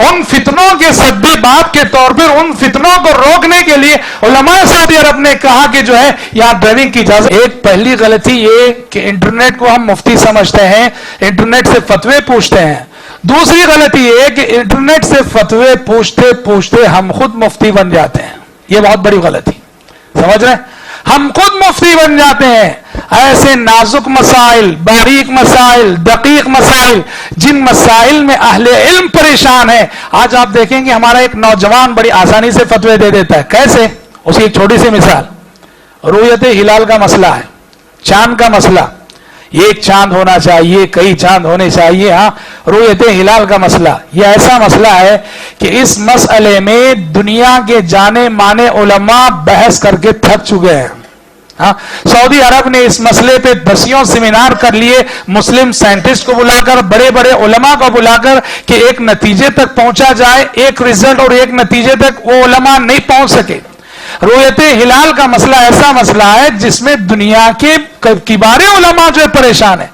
ان فتنوں کے سبب کے طور پر ان فتنوں کو روکنے کے لیے علماء سعودی عرب نے کہا کہ جو ہے یہاں ڈرائیونگ کی اجازت. ایک پہلی غلطی یہ کہ انٹرنیٹ کو ہم مفتی سمجھتے ہیں, انٹرنیٹ سے فتوے پوچھتے ہیں. دوسری غلطی یہ کہ انٹرنیٹ سے فتوے پوچھتے پوچھتے ہم خود مفتی بن جاتے ہیں. یہ بہت بڑی غلطی, سمجھ رہے ہیں؟ ہم خود مفتی بن جاتے ہیں. ایسے نازک مسائل, باریک مسائل, دقیق مسائل, جن مسائل میں اہل علم پریشان ہے. آج آپ دیکھیں گے ہمارا ایک نوجوان بڑی آسانی سے فتوے دے دیتا ہے. کیسے؟ اس کی ایک چھوٹی سی مثال, رؤیت ہلال کا مسئلہ ہے, چاند کا مسئلہ, یہ ایک چاند ہونا چاہیے, کئی چاند ہونے چاہیے. ہاں, رؤیت ہلال کا مسئلہ یہ ایسا مسئلہ ہے کہ اس مسئلے میں دنیا کے جانے مانے علماء بحث کر کے تھک چکے ہیں. ہاں, سعودی عرب نے اس مسئلے پہ دسیوں سیمینار کر لیے, مسلم سائنٹسٹ کو بلا کر, بڑے بڑے علماء کو بلا کر کہ ایک نتیجے تک پہنچا جائے. ایک رزلٹ اور ایک نتیجے تک وہ علماء نہیں پہنچ سکے. رؤیت ہلال کا مسئلہ ایسا مسئلہ ہے جس میں دنیا کے کبار علماء جو ہے پریشان ہے.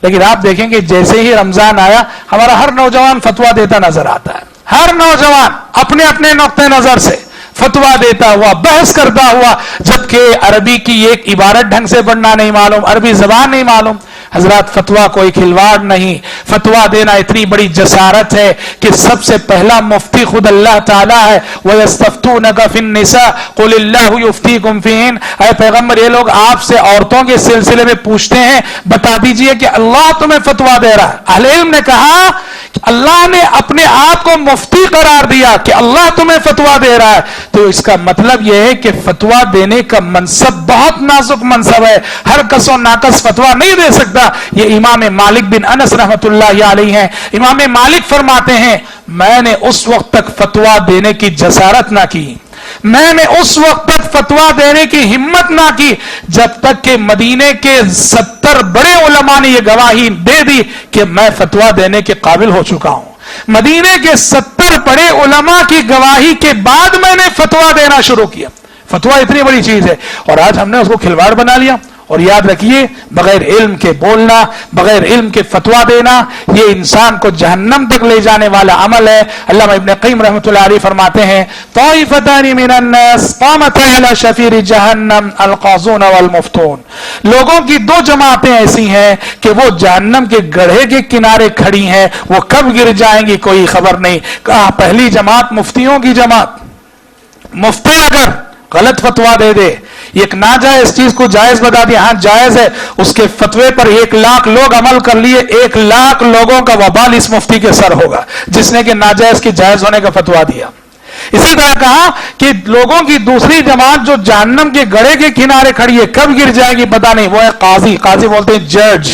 لیکن آپ دیکھیں گے جیسے ہی رمضان آیا ہمارا ہر نوجوان فتویٰ دیتا نظر آتا ہے. ہر نوجوان اپنے اپنے نقطۂ نظر سے فتویٰ دیتا ہوا, بحث کرتا ہوا, جبکہ عربی کی ایک عبارت ڈھنگ سے پڑھنا نہیں معلوم, عربی زبان نہیں معلوم. حضرات, فتویٰ کوئی کھلواڑ نہیں. فتویٰ دینا اتنی بڑی جسارت ہے کہ سب سے پہلا مفتی خود اللہ تعالیٰ ہے. وَيَسْتَفْتُونَكَ فِي النِّسَاءِ قُلِ اللَّهُ يُفْتِيكُمْ فِيهِنَّ. اے پیغمبر, یہ لوگ آپ سے عورتوں کے سلسلے میں پوچھتے ہیں, بتا دیجئے کہ اللہ تمہیں فتویٰ دے رہا ہے. اہل علم نے کہا کہ اللہ نے اپنے آپ کو مفتی قرار دیا کہ اللہ تمہیں فتویٰ دے رہا ہے. تو اس کا مطلب یہ ہے کہ فتویٰ دینے کا منصب بہت نازک منصب ہے. ہر کس و ناکس فتویٰ نہیں دے سکتا. یہ امام مالک بن انس رحمت اللہ علیہ ہیں. امام مالک فرماتے ہیں, میں نے اس وقت تک فتویٰ دینے کی جسارت نہ کی, میں نے اس وقت تک فتویٰ دینے کی ہمت نہ کی جب تک کہ مدینے کے 70 بڑے علماء نے یہ گواہی دے دی کہ میں فتویٰ دینے کے قابل ہو چکا ہوں. مدینے کے 70 بڑے علماء کی گواہی کے بعد میں نے فتویٰ دینا شروع کیا. فتویٰ اتنی بڑی چیز ہے, اور آج ہم نے اس کو کھلواڑ بنا لیا. اور یاد رکھیے, بغیر علم کے بولنا, بغیر علم کے فتویٰ دینا, یہ انسان کو جہنم تک لے جانے والا عمل ہے. علامہ ابن قیم رحمۃ اللہ علیہ فرماتے ہیں, طائفتان من الناس قامتا علی شفیر جہنم القاضون والمفتون. لوگوں کی 2 جماعتیں ایسی ہیں کہ وہ جہنم کے گڑھے کے کنارے کھڑی ہیں, وہ کب گر جائیں گی کوئی خبر نہیں. کہا پہلی جماعت مفتیوں کی جماعت. مفتی اگر غلط فتویٰ دے دے, ایک ناجائز چیز کو جائز بتا دیا, ہاں جائز ہے, اس کے فتوے پر 1 لاکھ لوگ عمل کر لیے, 1 لاکھ لوگوں کا وبال اس مفتی کے سر ہوگا جس نے کہ ناجائز کے جائز ہونے کا فتویٰ دیا. اسی طرح کہا کہ لوگوں کی دوسری جماعت جو جہنم کے گڑھے کے کنارے کھڑی ہے, کب گر جائے گی پتہ نہیں, وہ ہے قاضی. قاضی بولتے ہیں جج.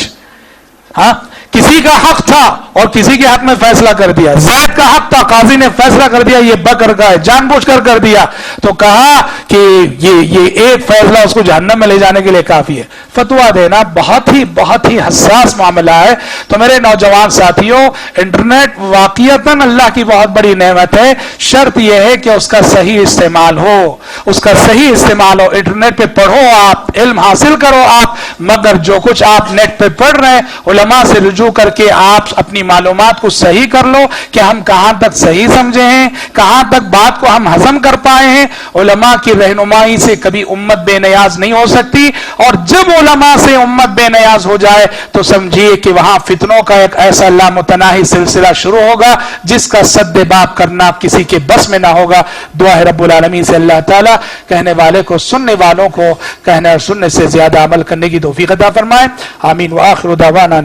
ہاں, کسی کا حق تھا اور کسی کے حق میں فیصلہ کر دیا. زید کا حق تھا, قاضی نے فیصلہ کر دیا یہ بکر کا ہے, جان بوجھ کر دیا. تو کہا کہ یہ ایک فیصلہ اس کو جہنم میں لے جانے کے لیے کافی ہے. فتویٰ دینا بہت ہی حساس معاملہ ہے. تو میرے نوجوان ساتھیوں, انٹرنیٹ واقعتاً اللہ کی بہت بڑی نعمت ہے. شرط یہ ہے کہ اس کا صحیح استعمال ہو, اس کا صحیح استعمال ہو. انٹرنیٹ پہ پڑھو آپ, علم حاصل کرو آپ, مگر جو کچھ آپ نیٹ پہ پڑھ رہے ہیں علماء سے رجوع کر کے آپ اپنی معلومات کو صحیح کر لو کہ ہم کہاں تک صحیح سمجھے ہیں, کہاں تک بات کو ہم ہضم کر پائے ہیں. علماء کی رہنمائی سے کبھی امت بے نیاز نہیں ہو سکتی, اور جب علماء سے امت بے نیاز ہو جائے تو سمجھیے کہ وہاں فتنوں کا ایک ایسا لامتناہی سلسلہ شروع ہوگا جس کا سد باب کرنا کسی کے بس میں نہ ہوگا. دعا ہے رب العالمین سے اللہ تعالیٰ کہنے والے کو, سننے والوں کو کہنے اور سننے سے زیادہ عمل کرنے کی توفیق عطا فرمائے. آمین. وآخر دعوانا